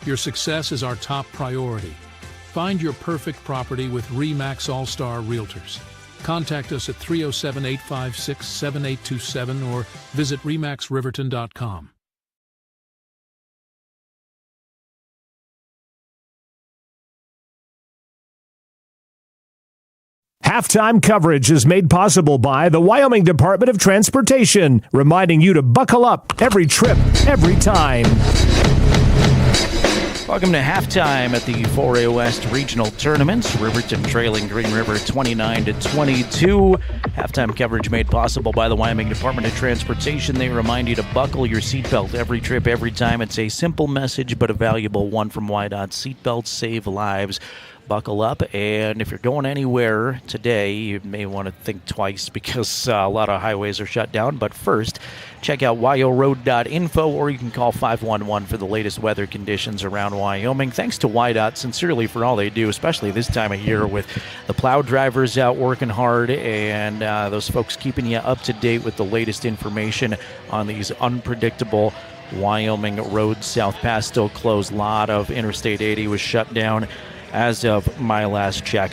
Your success is our top priority. Find your perfect property with RE/MAX All-Star Realtors. Contact us at 307-856-7827 or visit remaxriverton.com. Halftime coverage is made possible by the Wyoming Department of Transportation, reminding you to buckle up every trip, every time. Welcome to halftime at the 4A West Regional Tournament. Riverton trailing Green River 29-22. Halftime coverage made possible by the Wyoming Department of Transportation. They remind you to buckle your seatbelt every trip, every time. It's a simple message, but a valuable one from YDOT. Seatbelts save lives. Buckle up, and if you're going anywhere today, you may want to think twice because a lot of highways are shut down. But first, check out wyoroad.info, or you can call 511 for the latest weather conditions around Wyoming. Thanks to YDOT, sincerely, for all they do, especially this time of year with the plow drivers out working hard and those folks keeping you up to date with the latest information on these unpredictable Wyoming roads. South Pass still closed. A lot of Interstate 80 was shut down as of my last check.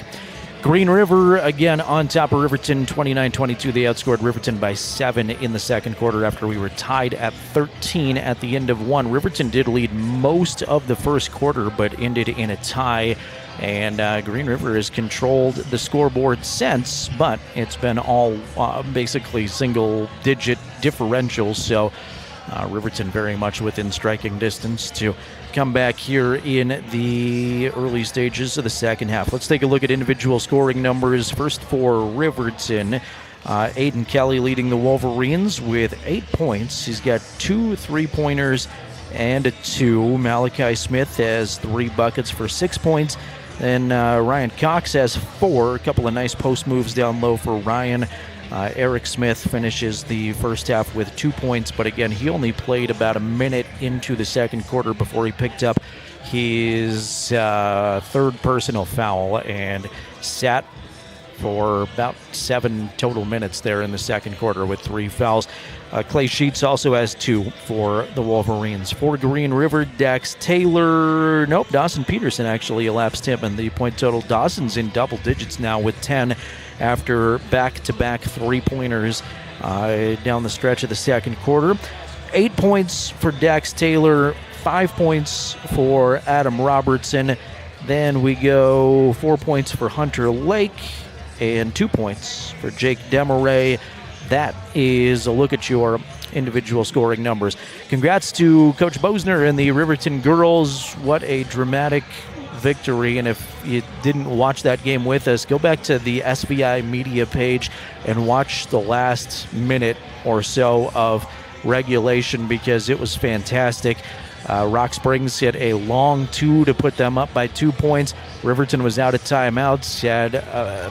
Green River, again, on top of Riverton, 29-22. They outscored Riverton by 7 in the second quarter after we were tied at 13 at the end of one. Riverton did lead most of the first quarter, but ended in a tie. And Green River has controlled the scoreboard since, but it's been all basically single-digit differentials. So Riverton very much within striking distance to come back here in the early stages of the second half. Let's take a look at individual scoring numbers. First for Riverton, Aiden Kelly leading the Wolverines with 8 points. He's got 2 3-pointers and a 2. Malachi Smith has 3 buckets for 6 points. And Ryan Cox has 4. A couple of nice post moves down low for Ryan. Eric Smith finishes the first half with 2 points, but again, he only played about a minute into the second quarter before he picked up his third personal foul and sat for about 7 total minutes there in the second quarter with 3 fouls. Clay Sheets also has 2 for the Wolverines. For Green River, Dax Taylor, Dawson Peterson actually elapsed him in the point total. Dawson's in double digits now with 10 after back-to-back 3-pointers down the stretch of the second quarter. 8 points for Dax Taylor, 5 points for Adam Robertson. Then we go 4 points for Hunter Lake and 2 points for Jake Demaray. That is a look at your individual scoring numbers. Congrats to Coach Bosner and the Riverton girls. What a dramatic victory. And if you didn't watch that game with us, go back to the SVI media page and watch the last minute or so of regulation because it was fantastic. Rock Springs hit a long 2 to put them up by 2 points. Riverton was out of timeouts, had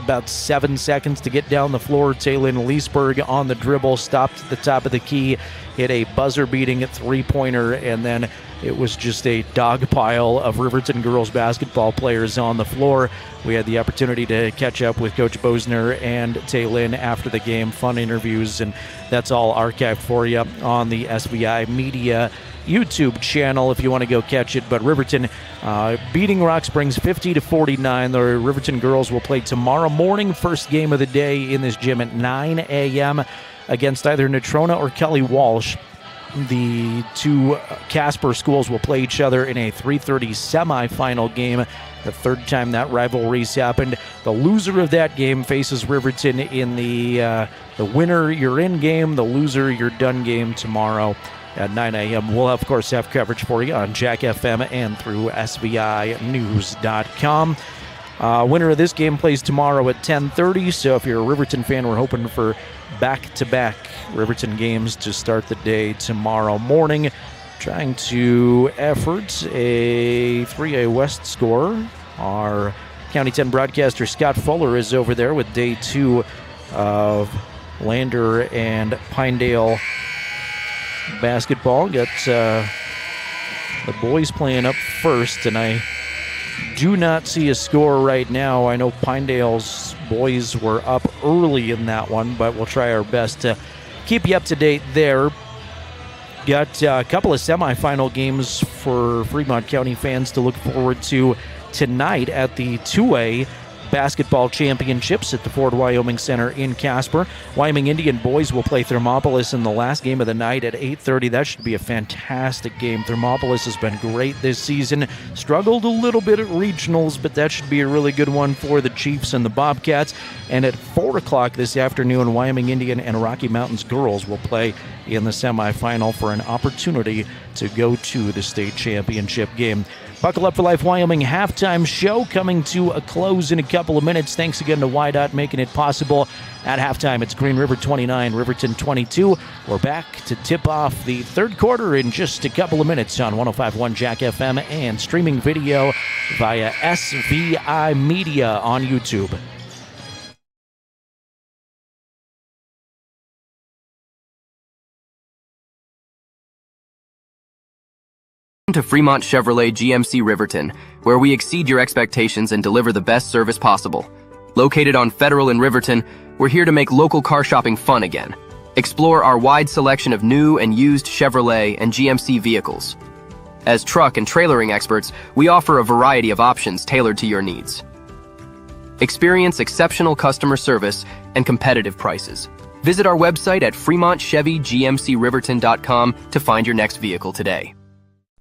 about 7 seconds to get down the floor. Taylin Leesburg on the dribble, stopped at the top of the key, hit a buzzer-beating 3-pointer, and then it was just a dog pile of Riverton girls basketball players on the floor. We had the opportunity to catch up with Coach Bosner and Taylin after the game. Fun interviews, and that's all archived for you on the SVI Media YouTube channel if you want to go catch it. But Riverton beating Rock Springs 50-49. The Riverton girls will play tomorrow morning, first game of the day in this gym at 9 a.m. against either Natrona or Kelly Walsh. The two Casper schools will play each other in a 3:30 semifinal game. The third time that rivalry's happened. The loser of that game faces Riverton in the winner you're in game, the loser you're done game tomorrow at 9 a.m. We'll, of course, have coverage for you on Jack FM and through SVInews.com. Winner of this game plays tomorrow at 10:30, so if you're a Riverton fan, we're hoping for back-to-back Riverton games to start the day tomorrow morning. Trying to effort a 3A West score. Our County 10 broadcaster Scott Fuller is over there with day 2 of Lander and Pinedale basketball. Got the boys playing up first, and I do not see a score right now. I know Pinedale's boys were up early in that one, but we'll try our best to keep you up to date there. Got a couple of semifinal games for Fremont County fans to look forward to tonight at the 2A basketball championships at the Ford Wyoming Center in Casper. Wyoming Indian boys will play Thermopolis in the last game of the night at 8:30. That should be a fantastic game. Thermopolis has been great this season. Struggled a little bit at regionals, but that should be a really good one for the Chiefs and the Bobcats. And at 4 o'clock this afternoon, Wyoming Indian and Rocky Mountains girls will play in the semifinal for an opportunity to go to the state championship game. Buckle Up for Life Wyoming halftime show coming to a close in a couple of minutes. Thanks again to YDOT making it possible. At halftime, it's Green River 29, Riverton 22. We're back to tip off the third quarter in just a couple of minutes on 105.1 Jack FM and streaming video via SVI Media on YouTube. To Fremont Chevrolet GMC Riverton, where we exceed your expectations and deliver the best service possible. Located on Federal in Riverton, we're here to make local car shopping fun again. Explore our wide selection of new and used Chevrolet and GMC vehicles. As truck and trailering experts, we offer a variety of options tailored to your needs. Experience exceptional customer service and competitive prices. Visit our website at FremontChevyGMCRiverton.com to find your next vehicle today.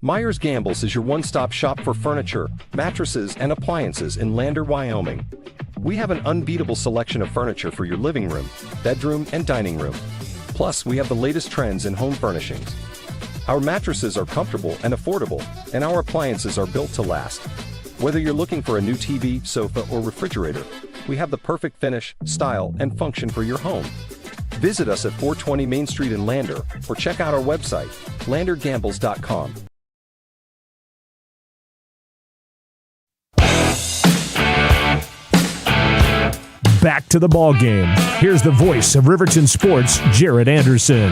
Myers Gambles is your one-stop shop for furniture, mattresses, and appliances in Lander, Wyoming. We have an unbeatable selection of furniture for your living room, bedroom, and dining room. Plus, we have the latest trends in home furnishings. Our mattresses are comfortable and affordable, and our appliances are built to last. Whether you're looking for a new TV, sofa, or refrigerator, we have the perfect finish, style, and function for your home. Visit us at 420 Main Street in Lander, or check out our website, landergambles.com. Back to the ball game. Here's the voice of Riverton Sports, Jared Anderson.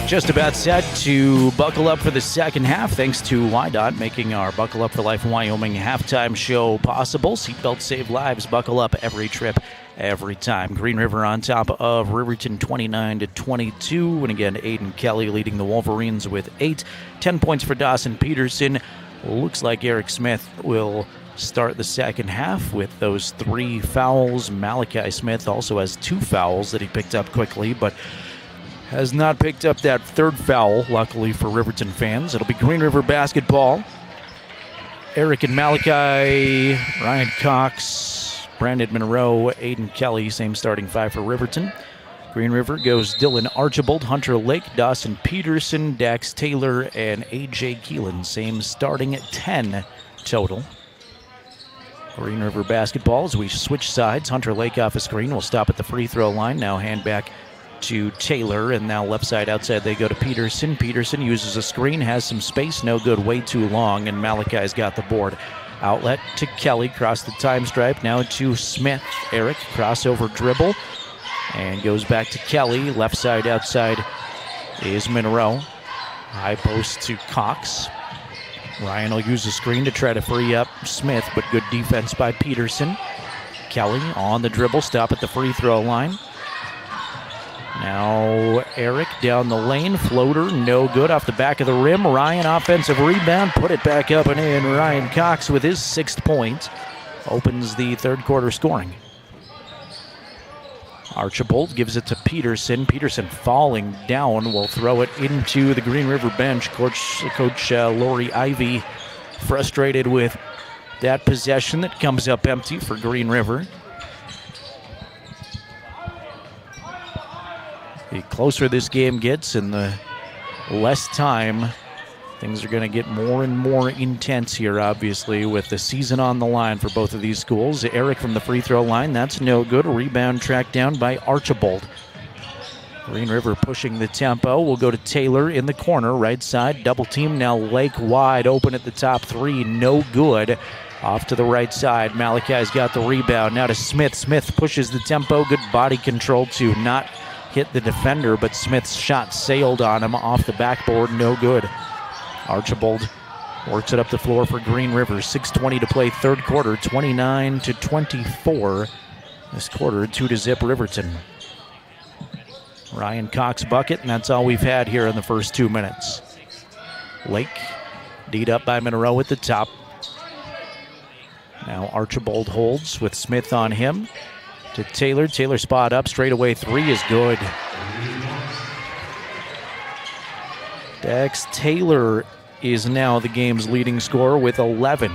Just about set to buckle up for the second half, thanks to YDOT making our Buckle Up for Life Wyoming halftime show possible. Seatbelts save lives. Buckle up every trip, every time. Green River on top of Riverton 29-22. And again, Aiden Kelly leading the Wolverines with 8. 10 points for Dawson Peterson. Looks like Eric Smith will start the second half with those 3 fouls. Malachi Smith also has 2 fouls that he picked up quickly, but has not picked up that third foul, luckily for Riverton fans. It'll be Green River basketball. Eric and Malachi, Ryan Cox, Brandon Monroe, Aiden Kelly, same starting 5 for Riverton. Green River goes Dylan Archibald, Hunter Lake, Dawson Peterson, Dax Taylor, and A.J. Keelan, same starting 10 total. Green River basketball as we switch sides. Hunter Lake off a screen will stop at the free throw line. Now hand back to Taylor, and now left side outside they go to Peterson. Peterson uses a screen, has some space, no good, way too long, and Malachi's got the board. Outlet to Kelly, cross the time stripe, now to Smith. Eric, crossover dribble, and goes back to Kelly. Left side outside is Monroe. High post to Cox. Ryan will use the screen to try to free up Smith, but good defense by Peterson. Kelly on the dribble, stop at the free throw line. Now Eric down the lane, floater, no good, off the back of the rim. Ryan, offensive rebound, put it back up and in. Ryan Cox with his 6th point opens the third quarter scoring. Archibald gives it to Peterson. Peterson falling down will throw it into the Green River bench. Coach Lori Ivy frustrated with that possession that comes up empty for Green River. The closer this game gets and the less time, things are going to get more and more intense here, obviously, with the season on the line for both of these schools. Eric from the free throw line, that's no good. Rebound tracked down by Archibald. Green River pushing the tempo. We'll go to Taylor in the corner, right side. Double team now. Lake wide open at the top three. No good. Off to the right side. Malachi's got the rebound. Now to Smith. Smith pushes the tempo. Good body control to not hit the defender, but Smith's shot sailed on him off the backboard. No good. Archibald works it up the floor for Green River. 6:20 to play third quarter. 29-24. This quarter, 2-0 Riverton. Ryan Cox bucket, and that's all we've had here in the first 2 minutes. Lake, D'd up by Monroe at the top. Now Archibald holds with Smith on him. To Taylor. Taylor spot up. Straightaway three is good. Dex Taylor is now the game's leading scorer with 11.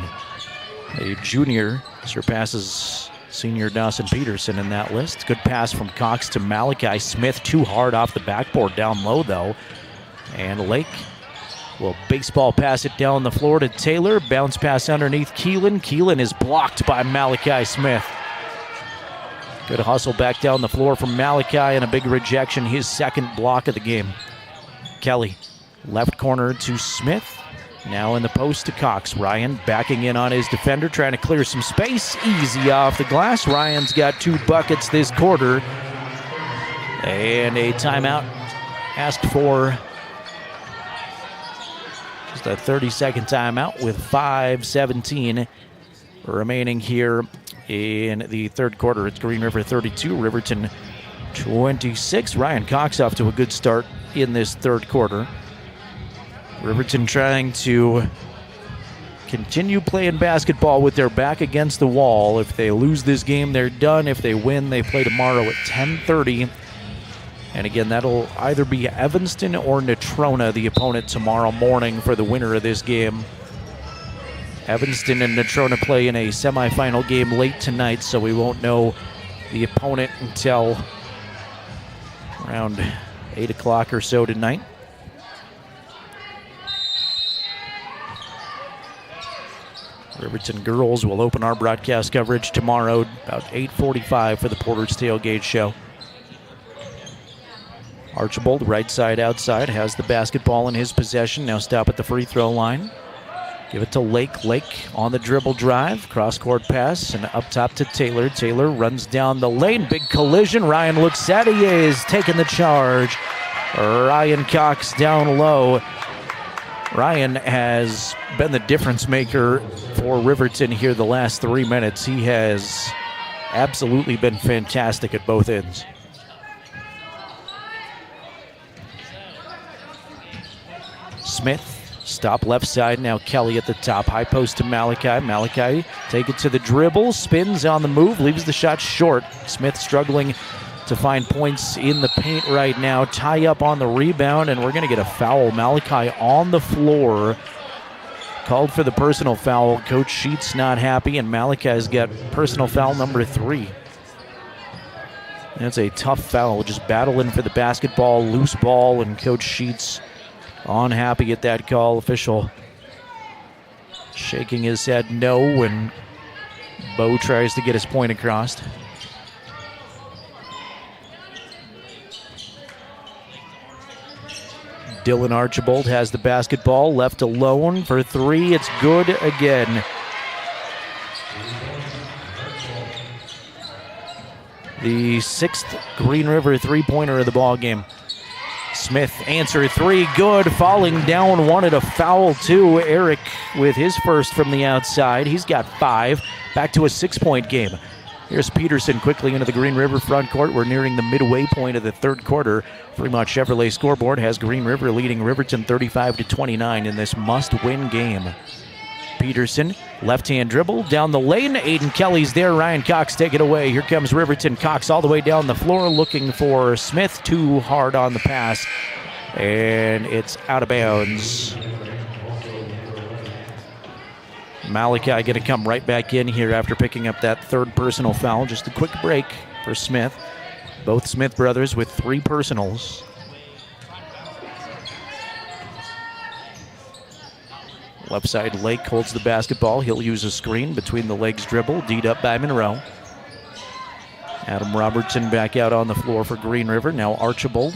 A junior surpasses senior Dawson Peterson in that list. Good pass from Cox to Malachi. Smith too hard off the backboard down low though. And Lake will baseball pass it down the floor to Taylor. Bounce pass underneath Keelan. Keelan is blocked by Malachi Smith. Good hustle back down the floor from Malachi and a big rejection. His second block of the game. Kelly, left corner to Smith. Now in the post to Cox. Ryan backing in on his defender, trying to clear some space. Easy off the glass. Ryan's got 2 buckets this quarter. And a timeout asked for. Just a 30-second timeout with 5:17 remaining here in the third quarter. It's Green River 32, Riverton 26. Ryan Cox off to a good start in this third quarter. Riverton trying to continue playing basketball with their back against the wall. If they lose this game, they're done. If they win, they play tomorrow at 10:30. And again, that'll either be Evanston or Natrona, the opponent tomorrow morning for the winner of this game. Evanston and Natrona play in a semifinal game late tonight, so we won't know the opponent until around 8 o'clock or so tonight. Riverton girls will open our broadcast coverage tomorrow about 8:45 for the Porter's Tailgate Show. Archibald, right side outside, has the basketball in his possession. Now stop at the free throw line. Give it to Lake. Lake on the dribble drive. Cross-court pass and up top to Taylor. Taylor runs down the lane. Big collision. Ryan looks at it. He is taking the charge. Ryan Cox down low. Ryan has been the difference maker for Riverton here the last 3 minutes. He has absolutely been fantastic at both ends. Smith. Stop left side. Now Kelly at the top. High post to Malachi. Malachi take it to the dribble. Spins on the move. Leaves the shot short. Smith struggling to find points in the paint right now. Tie up on the rebound, and we're going to get a foul. Malachi on the floor. Called for the personal foul. Coach Sheets not happy, and Malachi's got personal foul number 3. That's a tough foul. Just battling for the basketball. Loose ball, and Coach Sheets unhappy at that call. Official shaking his head no when Bo tries to get his point across. Dylan Archibald has the basketball, left alone for 3. It's good again. The 6th Green River three-pointer of the ball game. Smith answer 3, good. Falling down, wanted a foul too. Eric with his first from the outside. He's got 5. Back to a 6-point game. Here's Peterson quickly into the Green River front court. We're nearing the midway point of the third quarter. Fremont Chevrolet scoreboard has Green River leading Riverton 35-29 in this must-win game. Peterson, left-hand dribble down the lane. Aiden Kelly's there. Ryan Cox take it away. Here comes Riverton. Cox all the way down the floor looking for Smith. Too hard on the pass. And it's out of bounds. Malachi going to come right back in here after picking up that third personal foul. Just a quick break for Smith. Both Smith brothers with 3 personals. Left side, Lake holds the basketball. He'll use a screen between the legs dribble. D'd up by Monroe. Adam Robertson back out on the floor for Green River. Now Archibald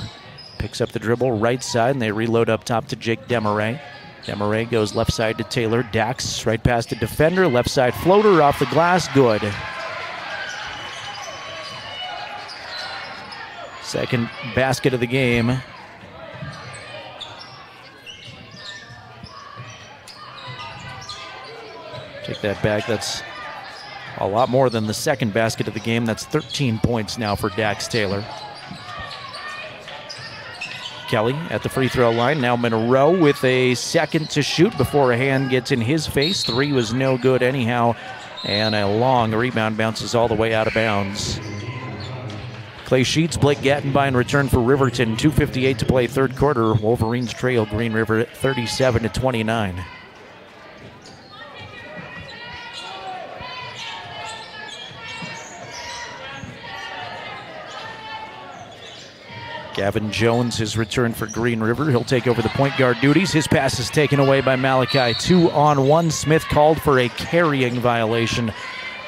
picks up the dribble right side, and they reload up top to Jake Demaray. Demaray goes left side to Taylor. Dax right past the defender. Left side floater off the glass. Good. Second basket of the game. Take that back. That's a lot more than the second basket of the game. That's 13 points now for Dax Taylor. Kelly at the free throw line. Now Monroe with a second to shoot before a hand gets in his face. 3 was no good anyhow. And a long rebound bounces all the way out of bounds. Clay Sheets, Blake Gattenby in return for Riverton. 2:58 to play third quarter. Wolverines trail Green River at 37-29. Gavin Jones has returned for Green River. He'll take over the point guard duties. His pass is taken away by Malachi. 2-on-1. Smith called for a carrying violation.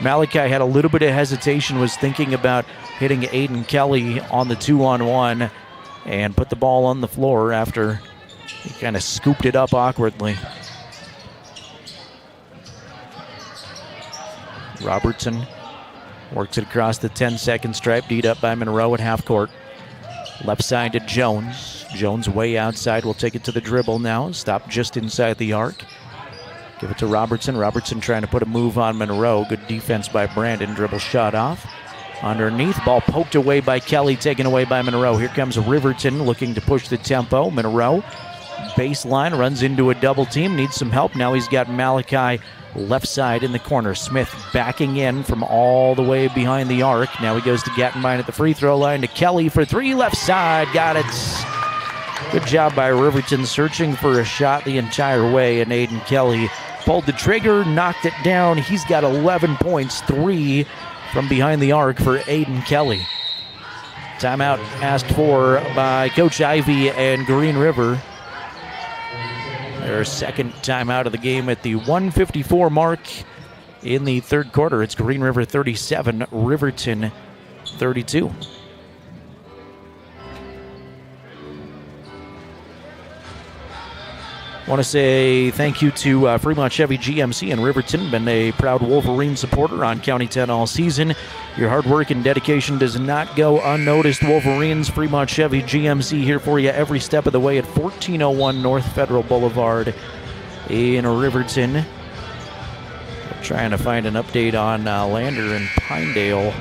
Malachi had a little bit of hesitation, was thinking about hitting Aiden Kelly on the 2-on-1 and put the ball on the floor after he kind of scooped it up awkwardly. Robertson works it across the 10-second stripe. D'd up by Monroe at half court. Left side to Jones. Jones way outside will take it to the dribble now. Stop just inside the arc. Give it to Robertson. Robertson trying to put a move on Monroe. Good defense by Brandon. Dribble shot off. Underneath. Ball poked away by Kelly. Taken away by Monroe. Here comes Riverton looking to push the tempo. Monroe. Baseline. Runs into a double team. Needs some help. Now he's got Malachi left side in the corner. Smith backing in from all the way behind the arc. Now he goes to Gattenby at the free throw line to Kelly for 3. Left side. Got it. Good job by Riverton searching for a shot the entire way, and Aiden Kelly pulled the trigger, knocked it down. He's got 11 points, 3 from behind the arc for Aiden Kelly. Timeout asked for by Coach Ivy and Green River. Their second timeout of the game at the 1:54 mark in the third quarter. It's Green River 37, Riverton 32. Want to say thank you to Fremont Chevy GMC in Riverton. Been a proud Wolverine supporter on County 10 all season. Your hard work and dedication does not go unnoticed. Wolverines, Fremont Chevy GMC here for you every step of the way at 1401 North Federal Boulevard in Riverton. We're trying to find an update on Lander and Pinedale.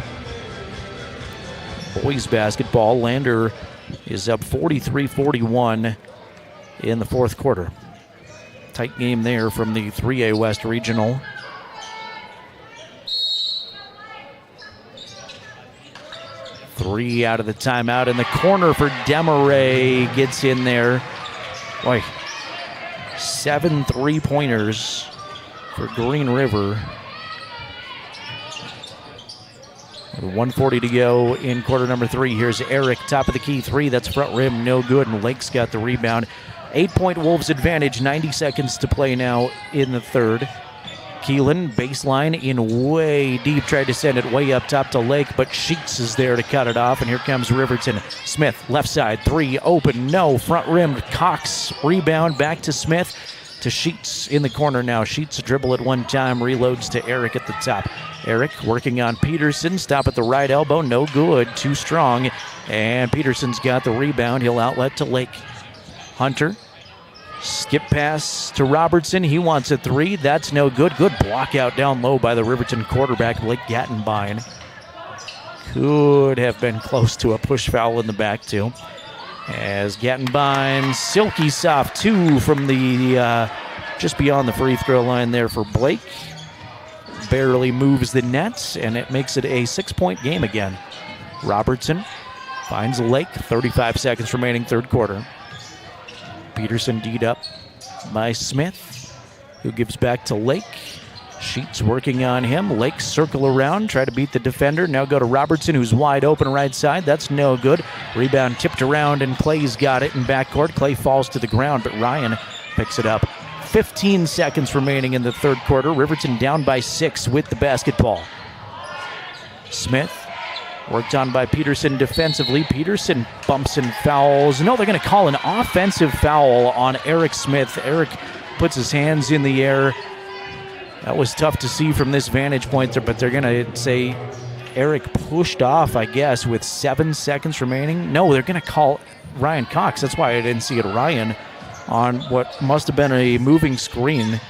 Boys basketball. Lander is up 43-41 in the fourth quarter. Tight game there from the 3A West Regional. Three out of the timeout in the corner for Demaray. Gets in there. Boy, 7 3-pointers for Green River. With 1:40 to go in quarter number 3. Here's Eric, top of the key 3. That's front rim, no good, and Lake's got the rebound. 8-point Wolves advantage, 90 seconds to play now in the third. Keelan, baseline in way deep, tried to send it way up top to Lake, but Sheets is there to cut it off, and here comes Riverton. Smith, left side, 3, open, no, front rim, Cox, rebound, back to Smith, to Sheets in the corner now. Sheets dribble at one time, reloads to Eric at the top. Eric working on Peterson, stop at the right elbow, no good, too strong, and Peterson's got the rebound. He'll outlet to Lake. Hunter, skip pass to Robertson. He wants a 3. That's no good. Good block out down low by the Riverton quarterback, Blake Gattenby. Could have been close to a push foul in the back, too. As Gattenby, silky soft 2 from the just beyond the free throw line there for Blake. Barely moves the nets, and it makes it a 6-point game again. Robertson finds Lake, 35 seconds remaining, third quarter. Peterson D'd up by Smith, who gives back to Lake. Sheets working on him. Lake circle around, try to beat the defender. Now go to Robertson, who's wide open right side. That's no good. Rebound tipped around, and Clay's got it in backcourt. Clay falls to the ground, but Ryan picks it up. 15 seconds remaining in the third quarter. Riverton down by 6 with the basketball. Smith worked on by Peterson defensively. Peterson bumps and fouls. No, they're going to call an offensive foul on Eric Smith. Eric puts his hands in the air. That was tough to see from this vantage point, but they're going to say Eric pushed off, I guess, with 7 seconds remaining. No, they're going to call Ryan Cox. That's why I didn't see it. Ryan on what must have been a moving screen.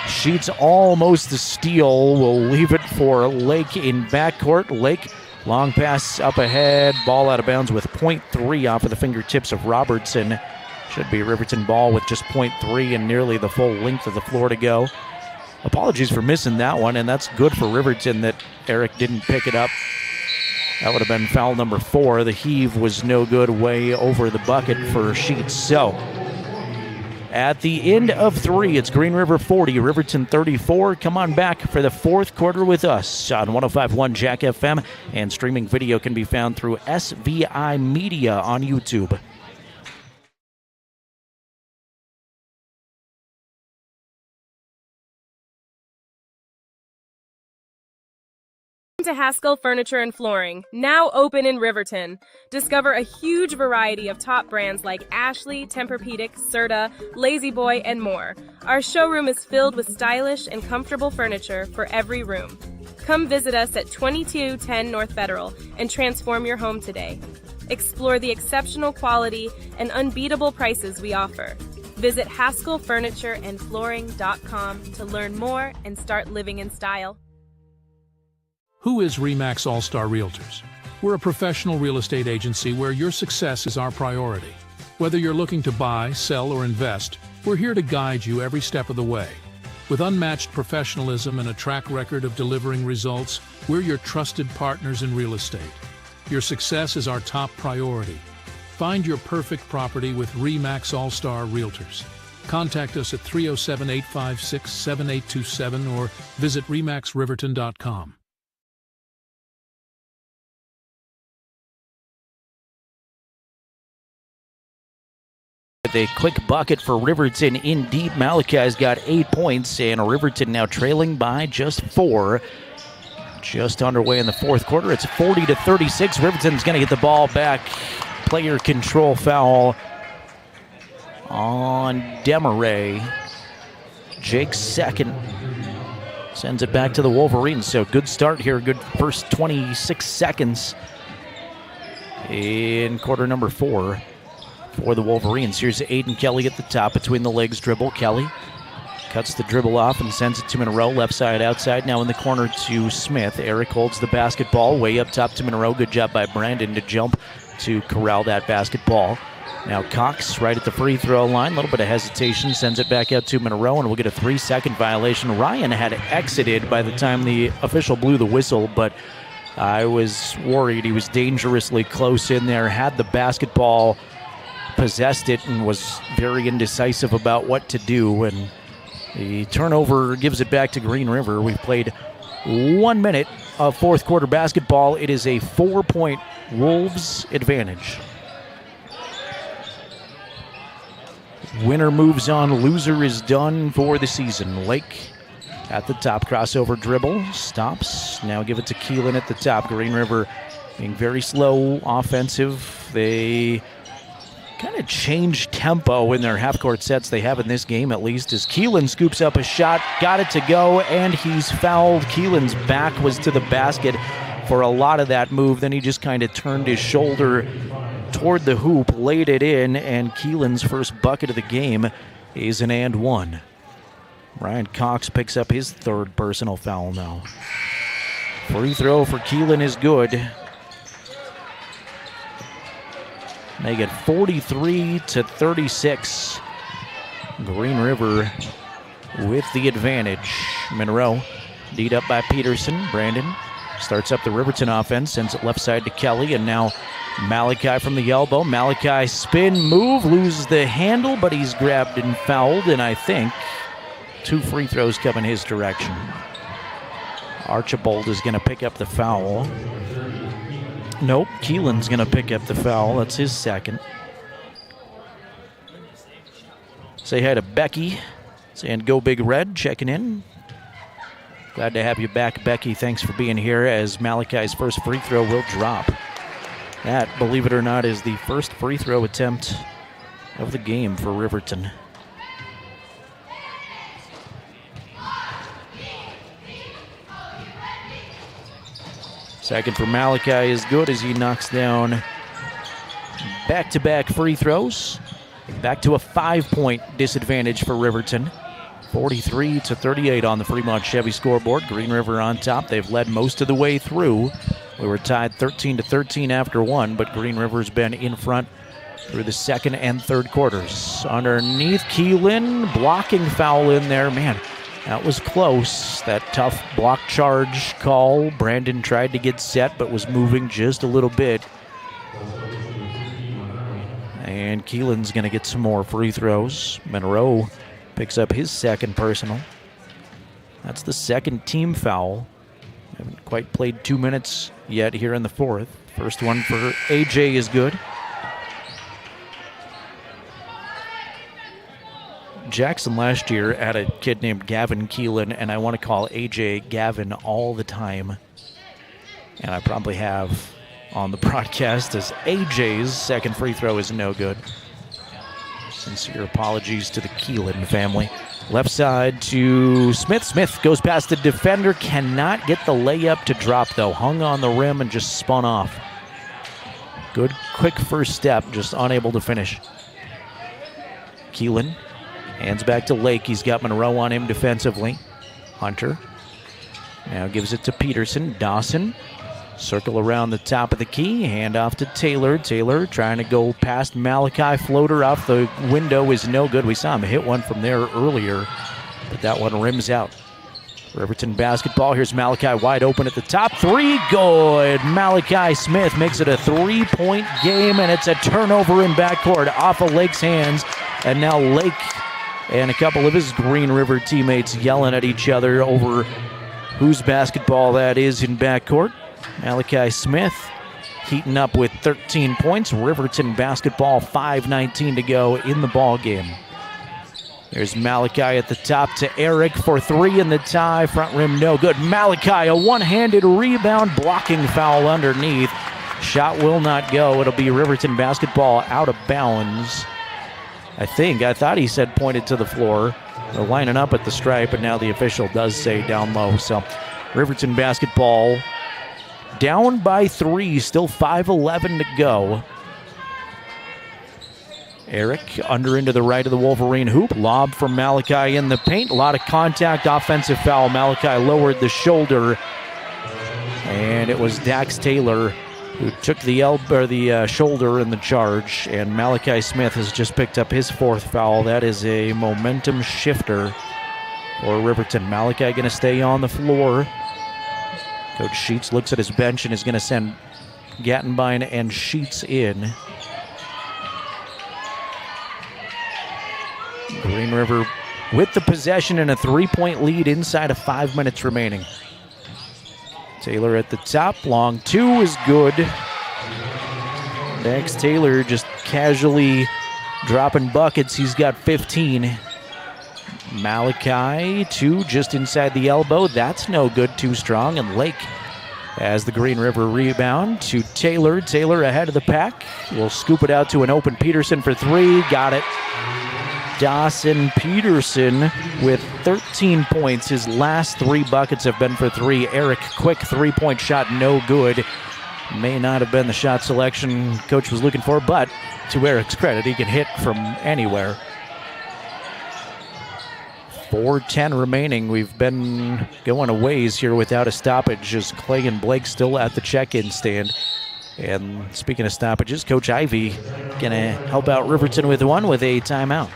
Sheets almost the steal. Will leave it for Lake in backcourt. Lake, long pass up ahead. Ball out of bounds with 0.3 off of the fingertips of Robertson. Should be Riverton ball with just 0.3 and nearly the full length of the floor to go. Apologies for missing that one, and that's good for Riverton that Eric didn't pick it up. That would have been foul number 4. The heave was no good, way over the bucket for Sheets. So, at the end of 3, it's Green River 40, Riverton 34. Come on back for the fourth quarter with us on 105.1 Jack FM, and streaming video can be found through SVI Media on YouTube. To Haskell Furniture and Flooring, now open in Riverton. Discover a huge variety of top brands like Ashley, Tempur-Pedic, Serta, Lazy Boy, and more. Our showroom is filled with stylish and comfortable furniture for every room. Come visit us at 2210 North Federal and transform your home today. Explore the exceptional quality and unbeatable prices we offer. Visit HaskellFurnitureandFlooring.com to learn more and start living in style. Who is RE/MAX All-Star Realtors? We're a professional real estate agency where your success is our priority. Whether you're looking to buy, sell, or invest, we're here to guide you every step of the way. With unmatched professionalism and a track record of delivering results, we're your trusted partners in real estate. Your success is our top priority. Find your perfect property with RE/MAX All-Star Realtors. Contact us at 307-856-7827 or visit remaxriverton.com. A quick bucket for Riverton in deep. Malachi's got 8 points, and Riverton now trailing by just 4. Just underway in the fourth quarter. It's 40-36. Riverton's going to get the ball back. Player control foul on Demaray. Jake's second. Sends it back to the Wolverines. So good start here. Good first 26 seconds in quarter number 4. For the Wolverines. Here's Aiden Kelly at the top, between the legs dribble. Kelly cuts the dribble off and sends it to Monroe. Left side outside, now in the corner to Smith. Eric holds the basketball way up top to Monroe. Good job by Brandon to jump to corral that basketball. Now Cox right at the free throw line. A little bit of hesitation, sends it back out to Monroe, and we'll get a 3-second violation. Ryan had exited by the time the official blew the whistle, but I was worried. He was dangerously close in there, had the basketball, possessed it, and was very indecisive about what to do, and the turnover gives it back to Green River. We've played 1 minute of fourth quarter basketball. It is a 4-point Wolves advantage. Winner moves on, loser is done for the season. Lake at the top, crossover dribble, stops. Now give it to Keelan at the top. Green River being very slow, offensive. They kind of change tempo in their half-court sets they have in this game, at least, as Keelan scoops up a shot, got it to go, and he's fouled. Keelan's back was to the basket for a lot of that move. Then he just kind of turned his shoulder toward the hoop, laid it in, and Keelan's first bucket of the game is an and one. Ryan Cox picks up his third personal foul now. Free throw for Keelan is good. Make it 43-36. Green River with the advantage. Monroe, D'd up by Peterson. Brandon starts up the Riverton offense, sends it left side to Kelly, and now Malachi from the elbow. Malachi spin move, loses the handle, but he's grabbed and fouled, and I think 2 free throws coming his direction. Archibald is going to pick up the foul. Nope, Keelan's going to pick up the foul. That's his second. Say hi to Becky, saying go Big Red, checking in. Glad to have you back, Becky. Thanks for being here as Malachi's first free throw will drop. That, believe it or not, is the first free throw attempt of the game for Riverton. Second for Malachi is good as he knocks down back-to-back free throws. Back to a 5-point disadvantage for Riverton. 43-38 on the Fremont Chevy scoreboard. Green River on top. They've led most of the way through. We were tied 13-13 after one, but Green River's been in front through the second and third quarters. Underneath, Keelan, blocking foul in there. Man, that was close. That tough block charge call. Brandon tried to get set, but was moving just a little bit. And Keelan's going to get some more free throws. Monroe picks up his second personal. That's the second team foul. Haven't quite played 2 minutes yet here in the fourth. First one for AJ is good. Jackson last year had a kid named Gavin Keelan, and I want to call AJ Gavin all the time. And I probably have on the broadcast as AJ's second free throw is no good. Sincere apologies to the Keelan family. Left side to Smith. Smith goes past the defender. Cannot get the layup to drop, though. Hung on the rim and just spun off. Good, quick first step, just unable to finish. Keelan hands back to Lake. He's got Monroe on him defensively. Hunter now gives it to Peterson. Dawson. Circle around the top of the key. Hand off to Taylor. Taylor trying to go past Malachi. Floater off the window is no good. We saw him hit one from there earlier, but that one rims out. Riverton basketball. Here's Malachi wide open at the top. Three, good. Malachi Smith makes it a 3-point game, and it's a turnover in backcourt off of Lake's hands. And now Lake and a couple of his Green River teammates yelling at each other over whose basketball that is in backcourt. Malachi Smith heating up with 13 points. Riverton basketball, 5:19 to go in the ball game. There's Malachi at the top to Eric for three in the tie. Front rim no good. Malachi, a one-handed rebound, blocking foul underneath. Shot will not go. It'll be Riverton basketball out of bounds. I thought he said pointed to the floor. They're lining up at the stripe, but now the official does say down low. So Riverton basketball down by 3, still 5:11 to go. Eric under into the right of the Wolverine hoop. Lob from Malachi in the paint. A lot of contact, offensive foul. Malachi lowered the shoulder. And it was Dax Taylor who took the shoulder in the charge. And Malachi Smith has just picked up his fourth foul. That is a momentum shifter for Riverton. Malachi going to stay on the floor. Coach Sheets looks at his bench and is going to send Gattenbein and Sheets in. Green River with the possession and a 3-point lead inside of 5 minutes remaining. Taylor at the top. Long two is good. Dax Taylor just casually dropping buckets. He's got 15. Malachi, 2 just inside the elbow. That's no good, too strong. And Lake has the Green River rebound to Taylor. Taylor ahead of the pack. Will scoop it out to an open Peterson for 3. Got it. Dawson Peterson with 13 points. His last 3 buckets have been for 3. Eric, quick 3-point shot, no good. May not have been the shot selection coach was looking for, but to Eric's credit, he can hit from anywhere. 4:10 remaining. We've been going a ways here without a stoppage as Clay and Blake still at the check-in stand. And speaking of stoppages, Coach Ivy going to help out Riverton with one with a timeout.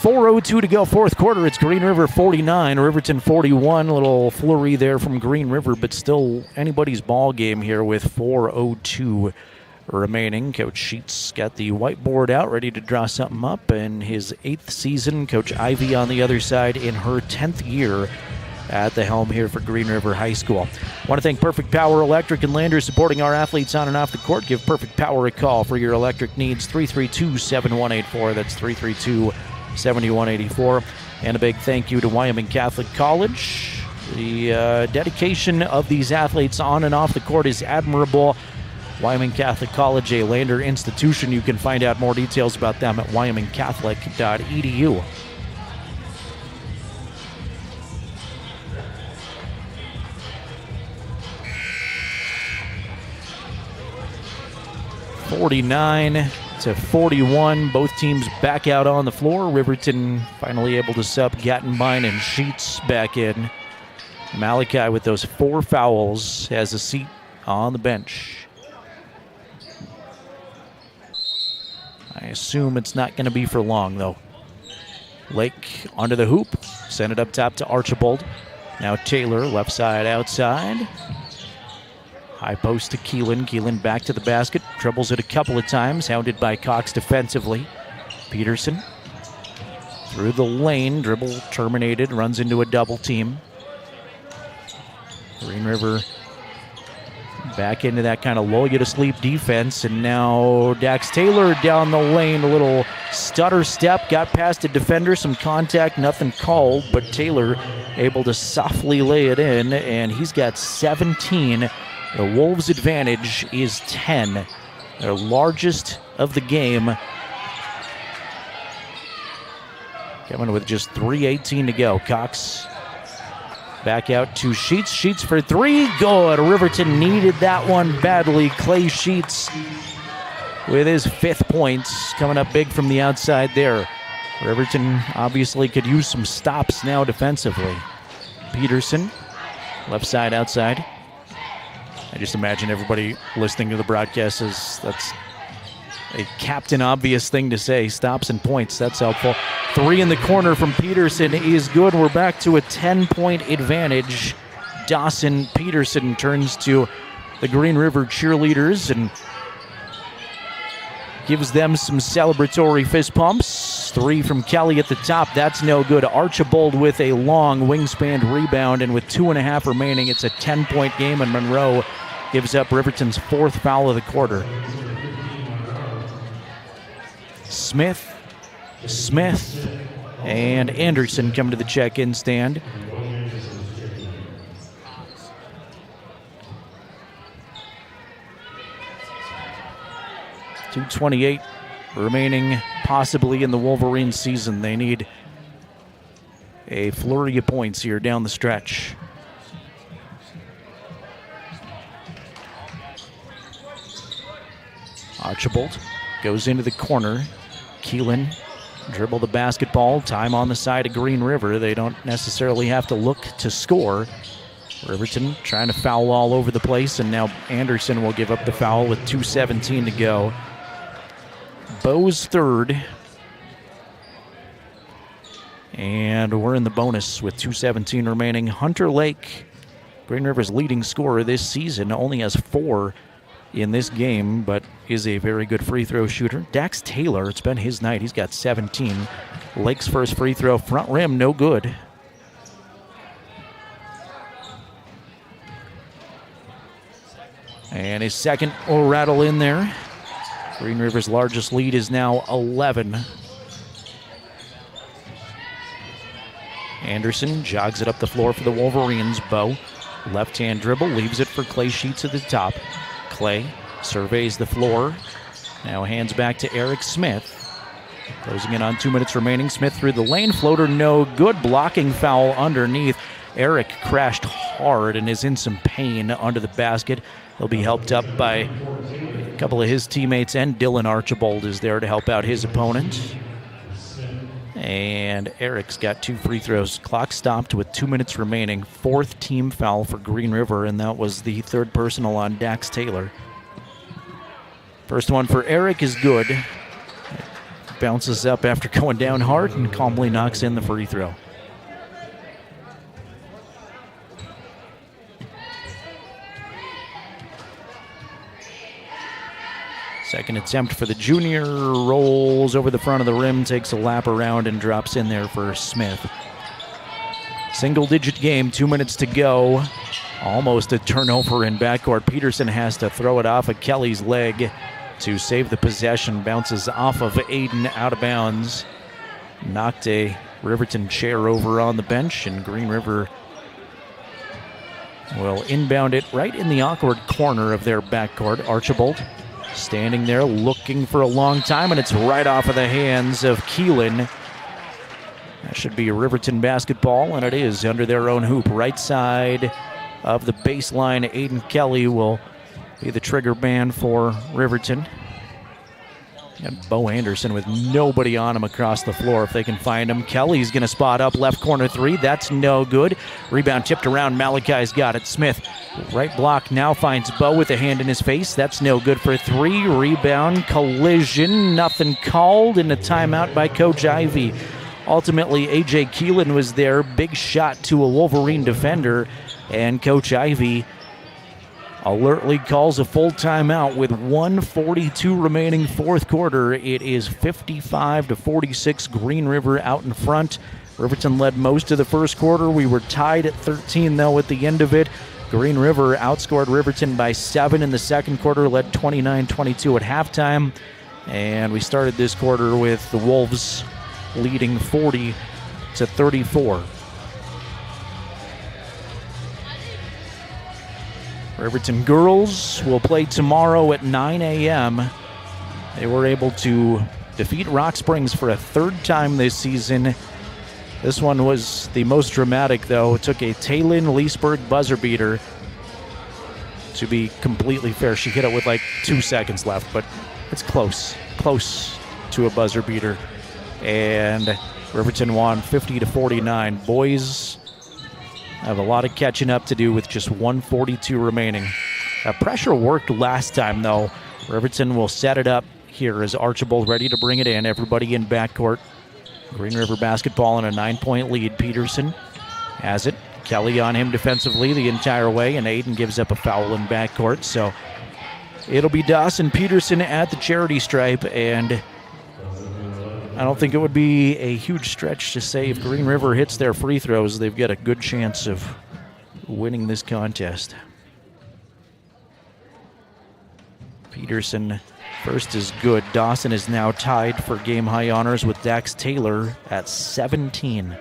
4:02 to go, fourth quarter. It's Green River 49, Riverton 41. A little flurry there from Green River, but still anybody's ball game here with 4:02 remaining. Coach Sheets got the whiteboard out, ready to draw something up. In his 8th season, Coach Ivy on the other side in her 10th year at the helm here for Green River High School. I want to thank Perfect Power Electric and Lander supporting our athletes on and off the court. Give Perfect Power a call for your electric needs, 332-7184. That's 332-7184. And a big thank you to Wyoming Catholic College. The dedication of these athletes on and off the court is admirable. Wyoming Catholic College, a Lander institution. You can find out more details about them at wyomingcatholic.edu. (49-41). Both teams back out on the floor. Riverton finally able to sub Gattenbein and Sheets back in. Malachi with those 4 fouls has a seat on the bench. I assume it's not going to be for long, though. Lake under the hoop. Send it up top to Archibald. Now Taylor, left side outside. High post to Keelan. Keelan back to the basket. Dribbles it a couple of times. Hounded by Cox defensively. Peterson through the lane. Dribble terminated. Runs into a double team. Green River back into that kind of lull you to sleep defense. And now Dax Taylor down the lane. A little stutter step. Got past a defender. Some contact. Nothing called. But Taylor able to softly lay it in. And he's got 17. The Wolves' advantage is 10. Their largest of the game. Coming with just 3:18 to go. Cox back out to Sheets. Sheets for 3. Good. Riverton needed that one badly. Clay Sheets with his 5th points. Coming up big from the outside there. Riverton obviously could use some stops now defensively. Peterson, left side outside. I just imagine everybody listening to the broadcast is that's a captain obvious thing to say. Stops and points, that's helpful. 3 in the corner from Peterson is good. We're back to a 10-point advantage. Dawson Peterson turns to the Green River cheerleaders and gives them some celebratory fist pumps. 3 from Kelly at the top. That's no good. Archibald with a long wingspan rebound, and with 2.5 remaining, it's a 10-point game, and Monroe gives up Riverton's 4th foul of the quarter. Smith, and Anderson come to the check-in stand. .228 remaining possibly in the Wolverines season. They need a flurry of points here down the stretch. Archibald goes into the corner. Keelan dribble the basketball. Time on the side of Green River. They don't necessarily have to look to score. Riverton trying to foul all over the place, and now Anderson will give up the foul with 2:17 to go. Bo's 3rd. And we're in the bonus with 2:17 remaining. Hunter Lake, Green River's leading scorer this season, only has 4 in this game, but is a very good free throw shooter. Dax Taylor, it's been his night. He's got 17. Lake's first free throw, front rim, no good. And his second will rattle in there. Green River's largest lead is now 11. Anderson jogs it up the floor for the Wolverines. Bo, left-hand dribble, leaves it for Clay Sheets at the top. Clay surveys the floor. Now hands back to Eric Smith. Closing in on 2 minutes remaining. Smith through the lane. Floater no good. Blocking foul underneath. Eric crashed hard and is in some pain under the basket. He'll be helped up by a couple of his teammates, and Dylan Archibald is there to help out his opponent. And Eric's got 2 free throws. Clock stopped with 2 minutes remaining. 4th team foul for Green River, and that was the 3rd personal on Dax Taylor. First one for Eric is good. bounces up after going down hard and calmly knocks in the free throw. Second attempt for the junior, rolls over the front of the rim, takes a lap around and drops in there for Smith. Single-digit game, 2 minutes to go. Almost a turnover in backcourt. Peterson has to throw it off of Kelly's leg to save the possession. Bounces off of Aiden out of bounds. Knocked a Riverton chair over on the bench, and Green River will inbound it right in the awkward corner of their backcourt. Archibald standing there looking for a long time, and it's right off of the hands of Keelan. That should be a Riverton basketball, and it is under their own hoop. Right side of the baseline, Aiden Kelly will be the trigger man for Riverton. And Bo Anderson with nobody on him across the floor if they can find him. Kelly's going to spot up left corner three. That's no good. Rebound tipped around. Malachi's got it. Smith, right block, now finds Bo with a hand in his face. That's no good for three. Rebound, collision, nothing called, and a timeout by Coach Ivy. Ultimately, A.J. Keelan was there. Big shot to a Wolverine defender, and Coach Ivy alertly calls a full timeout with 1:42 remaining fourth quarter. It is 55-46, Green River out in front. Riverton led most of the first quarter. We were tied at 13, though, at the end of it. Green River outscored Riverton by 7 in the second quarter, led 29-22 at halftime. And we started this quarter with the Wolves leading 40-34. Riverton girls will play tomorrow at 9 a.m. They were able to defeat Rock Springs for a third time this season. This one was the most dramatic, though. It took a Taylin Leesburg buzzer beater. To be completely fair, she hit it with like 2 seconds left, but it's close to a buzzer beater. And Riverton won 50-49. Boys have a lot of catching up to do with just 1:42 remaining. Pressure worked last time, though. Riverton will set it up here as Archibald ready to bring it in. Everybody in backcourt. Green River basketball in a 9-point lead. Peterson has it. Kelly on him defensively the entire way, and Aiden gives up a foul in backcourt. So it'll be Dawson Peterson at the charity stripe, and I don't think it would be a huge stretch to say if Green River hits their free throws, they've got a good chance of winning this contest. Peterson first is good. Dawson is now tied for game-high honors with Dax Taylor at 17.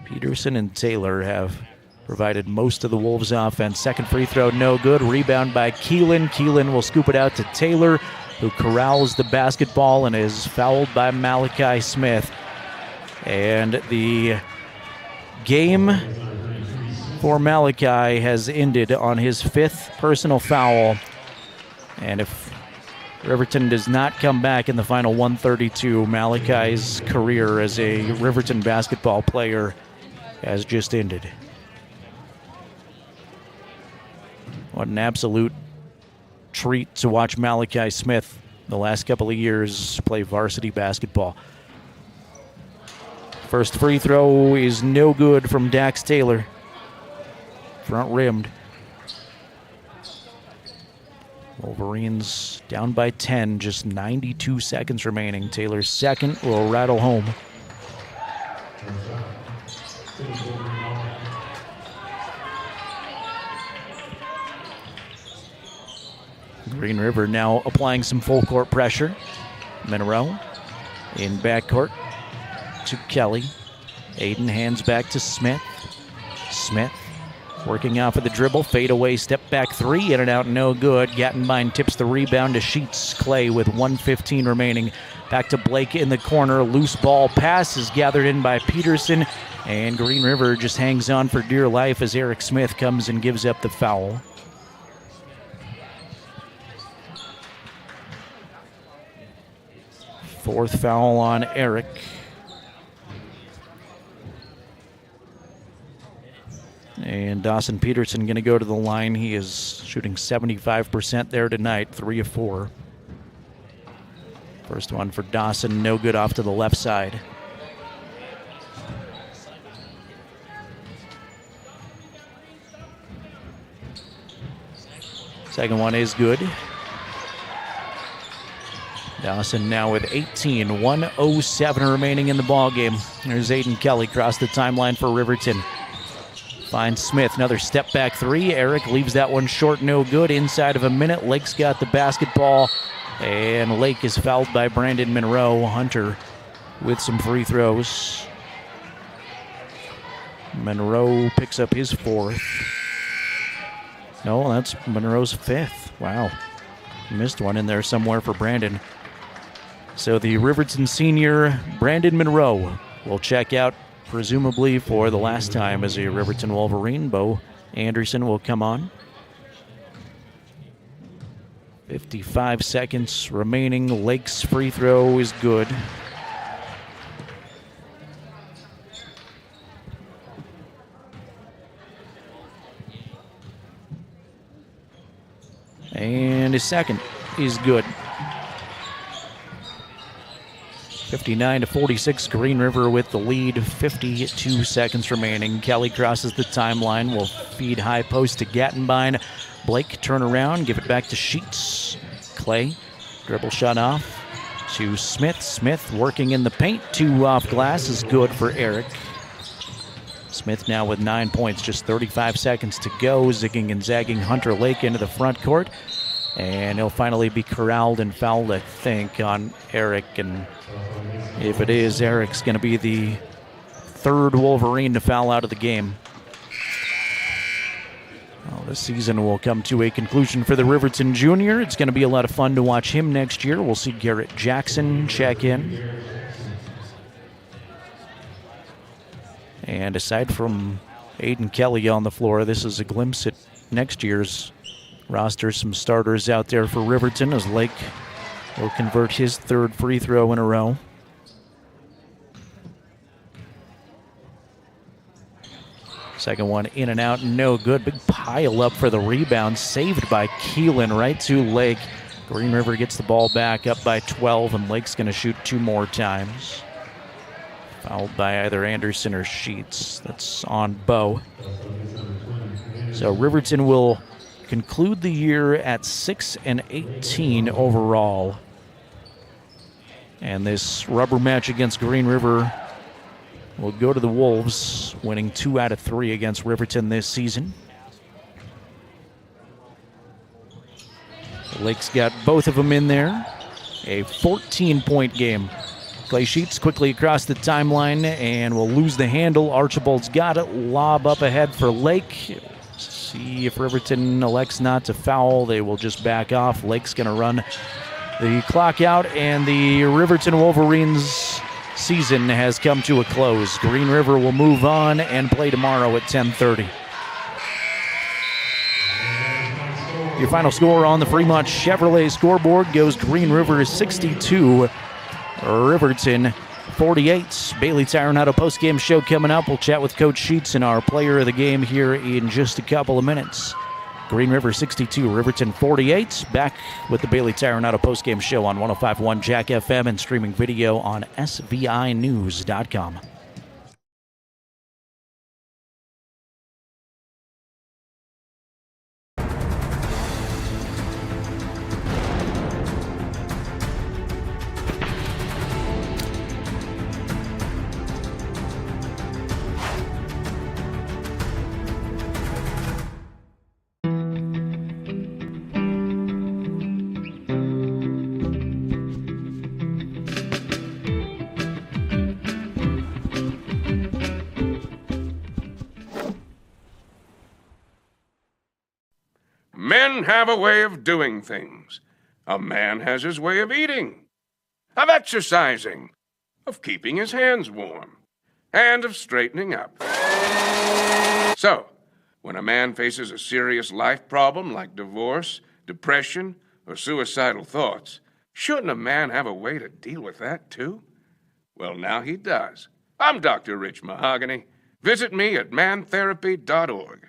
Peterson and Taylor have provided most of the Wolves' offense. Second free throw, no good. Rebound by Keelan. Keelan will scoop it out to Taylor, who corrals the basketball and is fouled by Malachi Smith. And the game for Malachi has ended on his 5th personal foul. And if Riverton does not come back in the final 132, Malachi's career as a Riverton basketball player has just ended. What an absolute treat to watch Malachi Smith the last couple of years play varsity basketball. First free throw is no good from Dax Taylor. Front rimmed. Wolverines down by 10, just 92 seconds remaining. Taylor's second will rattle home. Green River now applying some full court pressure. Monroe in backcourt to Kelly. Aiden hands back to Smith. Smith working off of the dribble. Fade away, step back three, in and out, no good. Gattenbein tips the rebound to Sheets. Clay with 1:15 remaining. Back to Blake in the corner. Loose ball pass is gathered in by Peterson. And Green River just hangs on for dear life as Eric Smith comes and gives up the foul. Fourth foul on Eric. And Dawson Peterson going to go to the line. He is shooting 75% there tonight, 3 of 4. First one for Dawson, no good off to the left side. Second one is good. Dawson now with 18, 1:07 remaining in the ball game. There's Aiden Kelly across the timeline for Riverton. Finds Smith, another step back three. Eric leaves that one short, no good. Inside of a minute, Lake's got the basketball, and Lake is fouled by Brandon Monroe. Hunter with some free throws. Monroe picks up his fourth. No, that's Monroe's fifth. Wow. Missed one in there somewhere for Brandon. So the Riverton senior, Brandon Monroe, will check out presumably for the last time as a Riverton Wolverine. Bo Anderson will come on. 55 seconds remaining. Lake's free throw is good. And his second is good. 59-46, Green River with the lead. 52 seconds remaining. Kelly crosses the timeline. Will feed high post to Gattenbein. Blake turn around, give it back to Sheets. Clay, dribble shot off to Smith. Smith working in the paint. 2 off glass is good for Eric. Smith now with 9 points, just 35 seconds to go. Zigging and zagging Hunter Lake into the front court. And he'll finally be corralled and fouled, I think, on Eric. And if it is, Eric's going to be the third Wolverine to foul out of the game. Well, this season will come to a conclusion for the Riverton Junior. It's going to be a lot of fun to watch him next year. We'll see Garrett Jackson check in. And aside from Aiden Kelly on the floor, this is a glimpse at next year's roster. Some starters out there for Riverton as Lake will convert his third free throw in a row. Second one in and out, no good. Big pile up for the rebound, saved by Keelan right to Lake. Green River gets the ball back up by 12, and Lake's going to shoot 2 more times. Fouled by either Anderson or Sheets. That's on Bo. So Riverton will conclude the year at 6-18 overall. And this rubber match against Green River will go to the Wolves, winning 2 out of 3 against Riverton this season. Lake's got both of them in there. A 14-point game. Clay Sheets quickly across the timeline and will lose the handle. Archibald's got it. Lob up ahead for Lake. See if Riverton elects not to foul. They will just back off. Lake's going to run the clock out, and the Riverton Wolverines season has come to a close. Green River will move on and play tomorrow at 10:30. Your final score on the Fremont Chevrolet scoreboard goes Green River 62, Riverton 48. Bailey Tire and Auto postgame show coming up. We'll chat with Coach Sheets and our player of the game here in just a couple of minutes. Green River 62, Riverton 48. Back with the Bailey Tire and Auto postgame show on 105.1 Jack FM and streaming video on svinews.com. Men have a way of doing things. A man has his way of eating, of exercising, of keeping his hands warm, and of straightening up. So, when a man faces a serious life problem like divorce, depression, or suicidal thoughts, shouldn't a man have a way to deal with that too? Well, now he does. I'm Dr. Rich Mahogany. Visit me at mantherapy.org.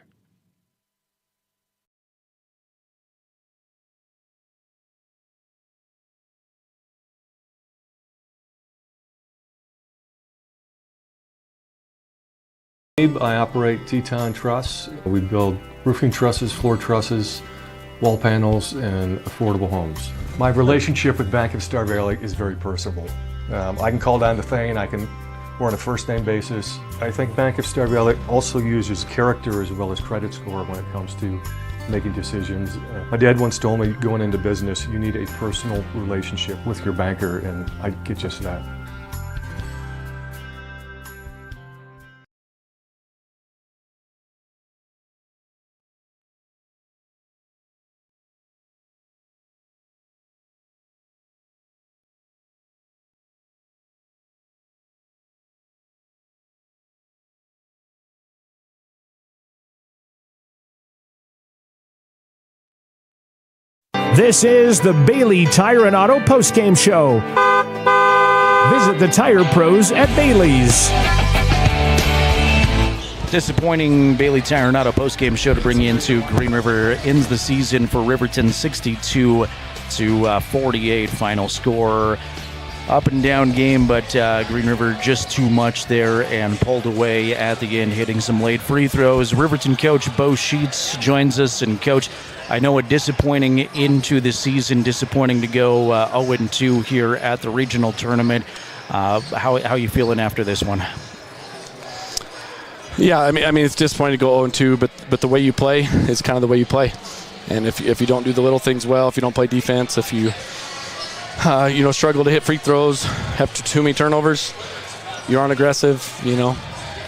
I operate Teton Truss. We build roofing trusses, floor trusses, wall panels, and affordable homes. My relationship with Bank of Star Valley is very personable. I can call down to Thane, we're on a first name basis. I think Bank of Star Valley also uses character as well as credit score when it comes to making decisions. My dad once told me, going into business, you need a personal relationship with your banker, and I get just that. This is the Bailey Tire and Auto postgame show. Visit the tire pros at Bailey's. Disappointing Bailey Tire and Auto postgame show to bring you into. Green River ends the season for Riverton 62-48 final score. Up and down game, but Green River just too much there and pulled away at the end, hitting some late free throws. Riverton coach Bo Sheets joins us. And Coach, I know a disappointing into the season, disappointing to go 0-2 here at the regional tournament. How are you feeling after this one? Yeah, I mean it's disappointing to go 0-2, but the way you play is kind of the way you play. And if you don't do the little things well, if you don't play defense, if you struggle to hit free throws, have too many turnovers, you aren't aggressive,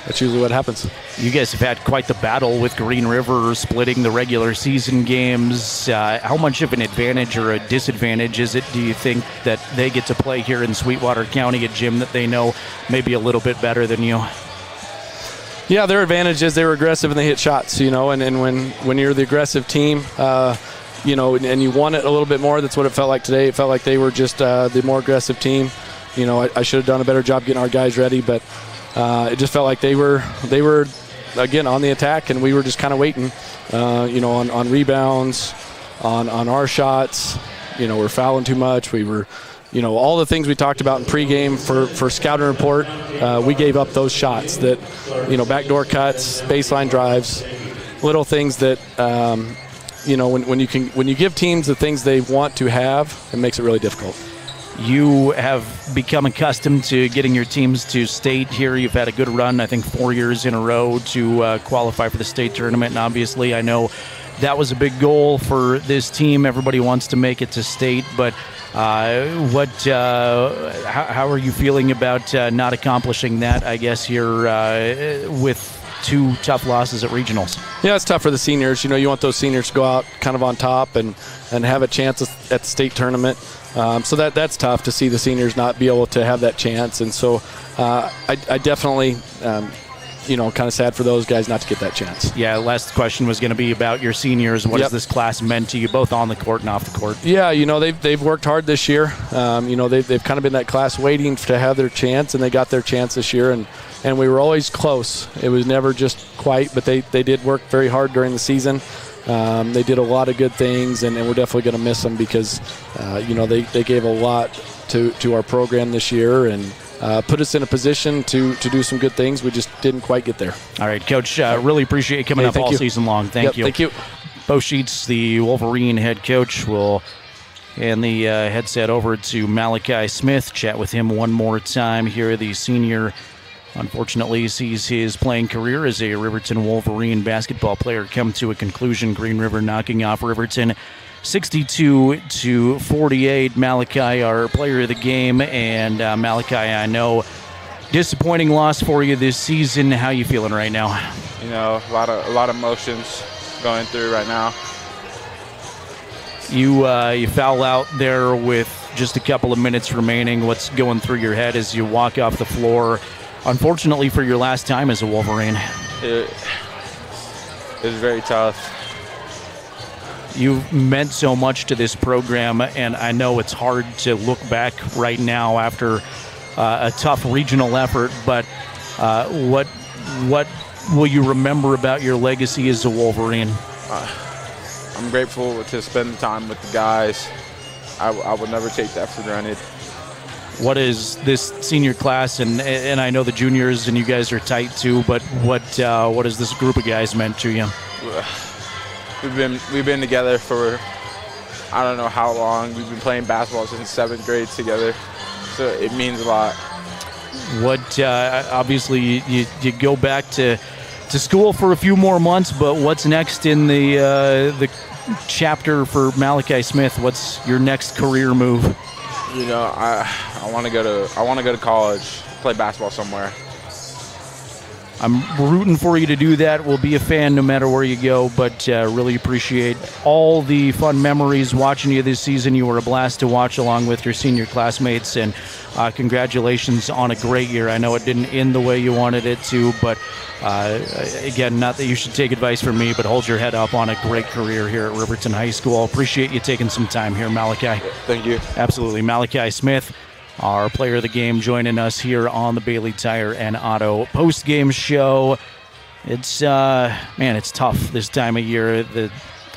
that's usually what happens. You guys have had quite the battle with Green River splitting the regular season games. How much of an advantage or a disadvantage is it, do you think, that they get to play here in Sweetwater County, a gym that they know maybe a little bit better than you? Yeah, their advantage is they were aggressive and they hit shots, and when you're the aggressive team, and you want it a little bit more, that's what it felt like today. It felt like they were just the more aggressive team. I should have done a better job getting our guys ready, but it just felt like they were again on the attack, and we were just kind of waiting, on rebounds, on our shots. We're fouling too much. We were, all the things we talked about in pregame for scouting report. We gave up those shots that, backdoor cuts, baseline drives, little things that, when you give teams the things they want to have, it makes it really difficult. You have become accustomed to getting your teams to state here. You've had a good run, I think 4 years in a row to qualify for the state tournament. And obviously, I know that was a big goal for this team. Everybody wants to make it to state. But how are you feeling about not accomplishing that, I guess, here with 2 tough losses at regionals? Yeah, it's tough for the seniors. You want those seniors to go out kind of on top and have a chance at the state tournament. So that's tough to see the seniors not be able to have that chance. And so I definitely, kind of sad for those guys not to get that chance. Yeah, last question was going to be about your seniors. What has this class meant to you, both on the court and off the court? Yeah, they've worked hard this year. They've kind of been that class waiting to have their chance, and they got their chance this year. And we were always close. It was never just quite, but they did work very hard during the season. They did a lot of good things, and we're definitely going to miss them because, they gave a lot to our program this year and put us in a position to do some good things. We just didn't quite get there. All right, Coach, really appreciate you coming up all season long. Thank you. Thank you. Bo Sheets, the Wolverine head coach, will hand the headset over to Malachi Smith, chat with him one more time here. The senior, unfortunately, sees his playing career as a Riverton Wolverine basketball player come to a conclusion. Green River knocking off Riverton 62-48. Malachi, our player of the game, and Malachi, I know, disappointing loss for you this season. How you feeling right now? A lot of emotions going through right now. You foul out there with just a couple of minutes remaining. What's going through your head as you walk off the floor? Unfortunately, for your last time as a Wolverine. It was very tough. You've meant so much to this program, and I know it's hard to look back right now after a tough regional effort, but what will you remember about your legacy as a Wolverine? I'm grateful to spend time with the guys. I would never take that for granted. what is this senior class, and I know the juniors and you guys are tight too, but what has this group of guys meant to you? We've been together for I don't know how long. We've been playing basketball since 7th grade together, so it means a lot. What obviously you go back to school for a few more months, but what's next in the chapter for Malachi Smith? What's your next career move? I want to go to college, play basketball somewhere. I'm rooting for you to do that. We'll be a fan no matter where you go, but really appreciate all the fun memories watching you this season. You were a blast to watch along with your senior classmates, and congratulations on a great year. I know it didn't end the way you wanted it to, but again, not that you should take advice from me, but hold your head up on a great career here at Riverton High School. Appreciate you taking some time here, Malachi. Thank you. Absolutely. Malachi Smith, our player of the game, joining us here on the Bailey Tire and Auto post-game show. It's it's tough this time of year.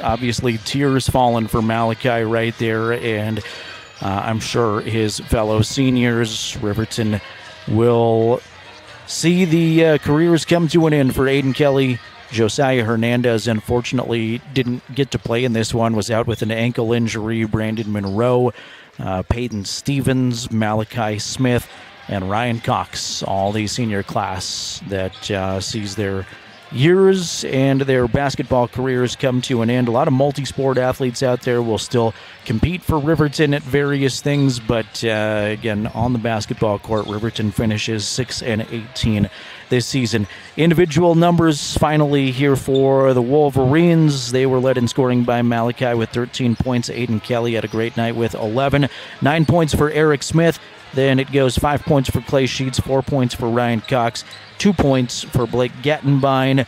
Obviously, tears falling for Malachi right there, and I'm sure his fellow seniors, Riverton, will see the careers come to an end for Aiden Kelly. Josiah Hernandez, unfortunately, didn't get to play in this one, was out with an ankle injury. Brandon Monroe, Peyton Stevens, Malachi Smith, and Ryan Cox, all the senior class that sees their years and their basketball careers come to an end. A lot of multi-sport athletes out there will still compete for Riverton at various things, but again, on the basketball court, Riverton finishes 6-18 this season. Individual numbers finally here for the Wolverines. They were led in scoring by Malachi with 13 points. Aiden Kelly had a great night with 11. 9 points for Eric Smith. Then it goes 5 points for Clay Sheets, 4 points for Ryan Cox, 2 points for Blake Gattenbein,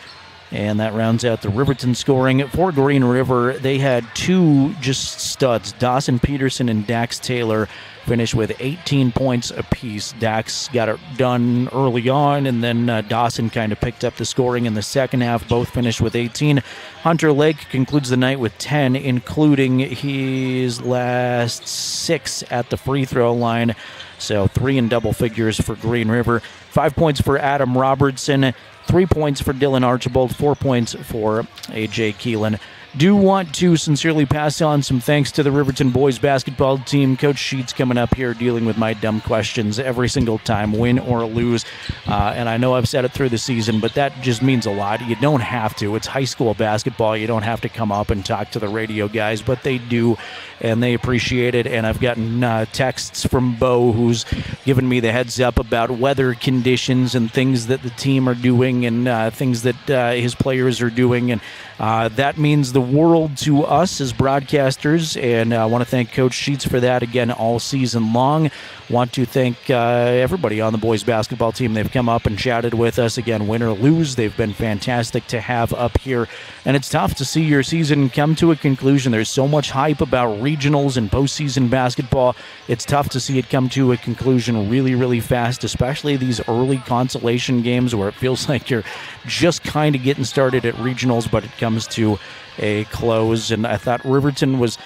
and that rounds out the Riverton scoring. For Green River, they had two just studs. Dawson Peterson and Dax Taylor finished with 18 points apiece. Dax got it done early on, and then Dawson kind of picked up the scoring in the second half. Both finished with 18. Hunter Lake concludes the night with 10, including his last 6 at the free throw line. So 3 in double figures for Green River. 5 points for Adam Robertson, 3 points for Dylan Archibald, 4 points for A.J. Keelan. Do want to sincerely pass on some thanks to the Riverton boys basketball team. Coach Sheets coming up here dealing with my dumb questions every single time, win or lose. And I know I've said it through the season, but that just means a lot. You don't have to. It's high school basketball. You don't have to come up and talk to the radio guys, but they do, and they appreciate it. And I've gotten texts from Bo, who's given me the heads up about weather conditions and things that the team are doing and things that his players are doing. And that means the world to us as broadcasters, and I want to thank Coach Sheets for that again all season long. Want to thank everybody on the boys basketball team. They've come up and chatted with us again, win or lose. They've been fantastic to have up here, and it's tough to see your season come to a conclusion. There's so much hype about regionals and postseason basketball. It's tough to see it come to a conclusion really, really fast, especially these early consolation games where it feels like you're just kind of getting started at regionals, but it comes to a close. And I thought Riverton was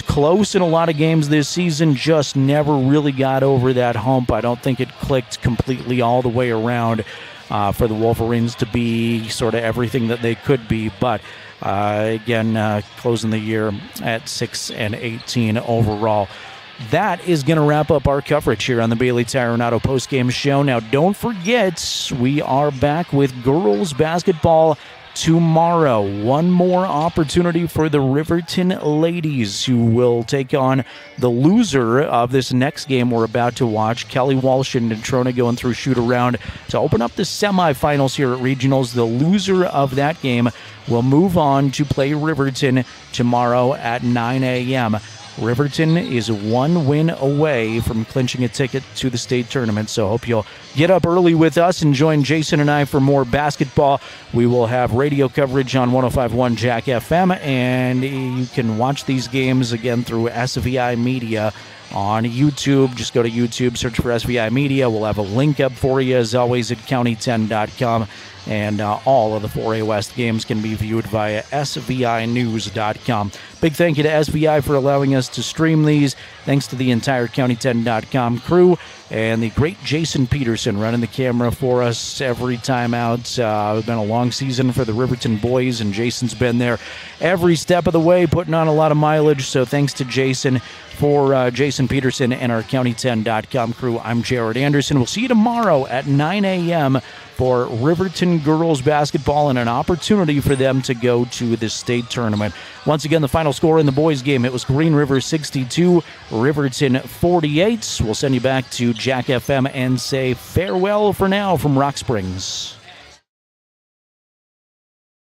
close in a lot of games this season, just never really got over that hump. I don't think it clicked completely all the way around for the Wolverines to be sort of everything that they could be. But again, closing the year at 6-18 overall. That is going to wrap up our coverage here on the Bailey Tire and Auto postgame show. Now, don't forget, we are back with girls basketball tomorrow. One more opportunity for the Riverton ladies, who will take on the loser of this next game we're about to watch. Kelly Walsh and Natrona going through shoot-around to open up the semifinals here at regionals. The loser of that game will move on to play Riverton tomorrow at 9 a.m. Riverton is 1 win away from clinching a ticket to the state tournament, so hope you'll get up early with us and join Jason and I for more basketball. We will have radio coverage on 105.1 Jack FM, and you can watch these games again through SVI Media on YouTube. Just go to YouTube, search for SVI Media. We'll have a link up for you, as always, at county10.com. And all of the 4A West games can be viewed via SVInews.com. Big thank you to SVI for allowing us to stream these. Thanks to the entire county10.com crew and the great Jason Peterson running the camera for us every time out. It's been a long season for the Riverton boys, and Jason's been there every step of the way, putting on a lot of mileage. So thanks to Jason. For Jason Peterson and our county10.com crew, I'm Jared Anderson. We'll see you tomorrow at 9 a.m. for Riverton girls basketball and an opportunity for them to go to the state tournament. Once again, the final score in the boys' game, it was Green River 62, Riverton 48. We'll send you back to Jack FM and say farewell for now from Rock Springs.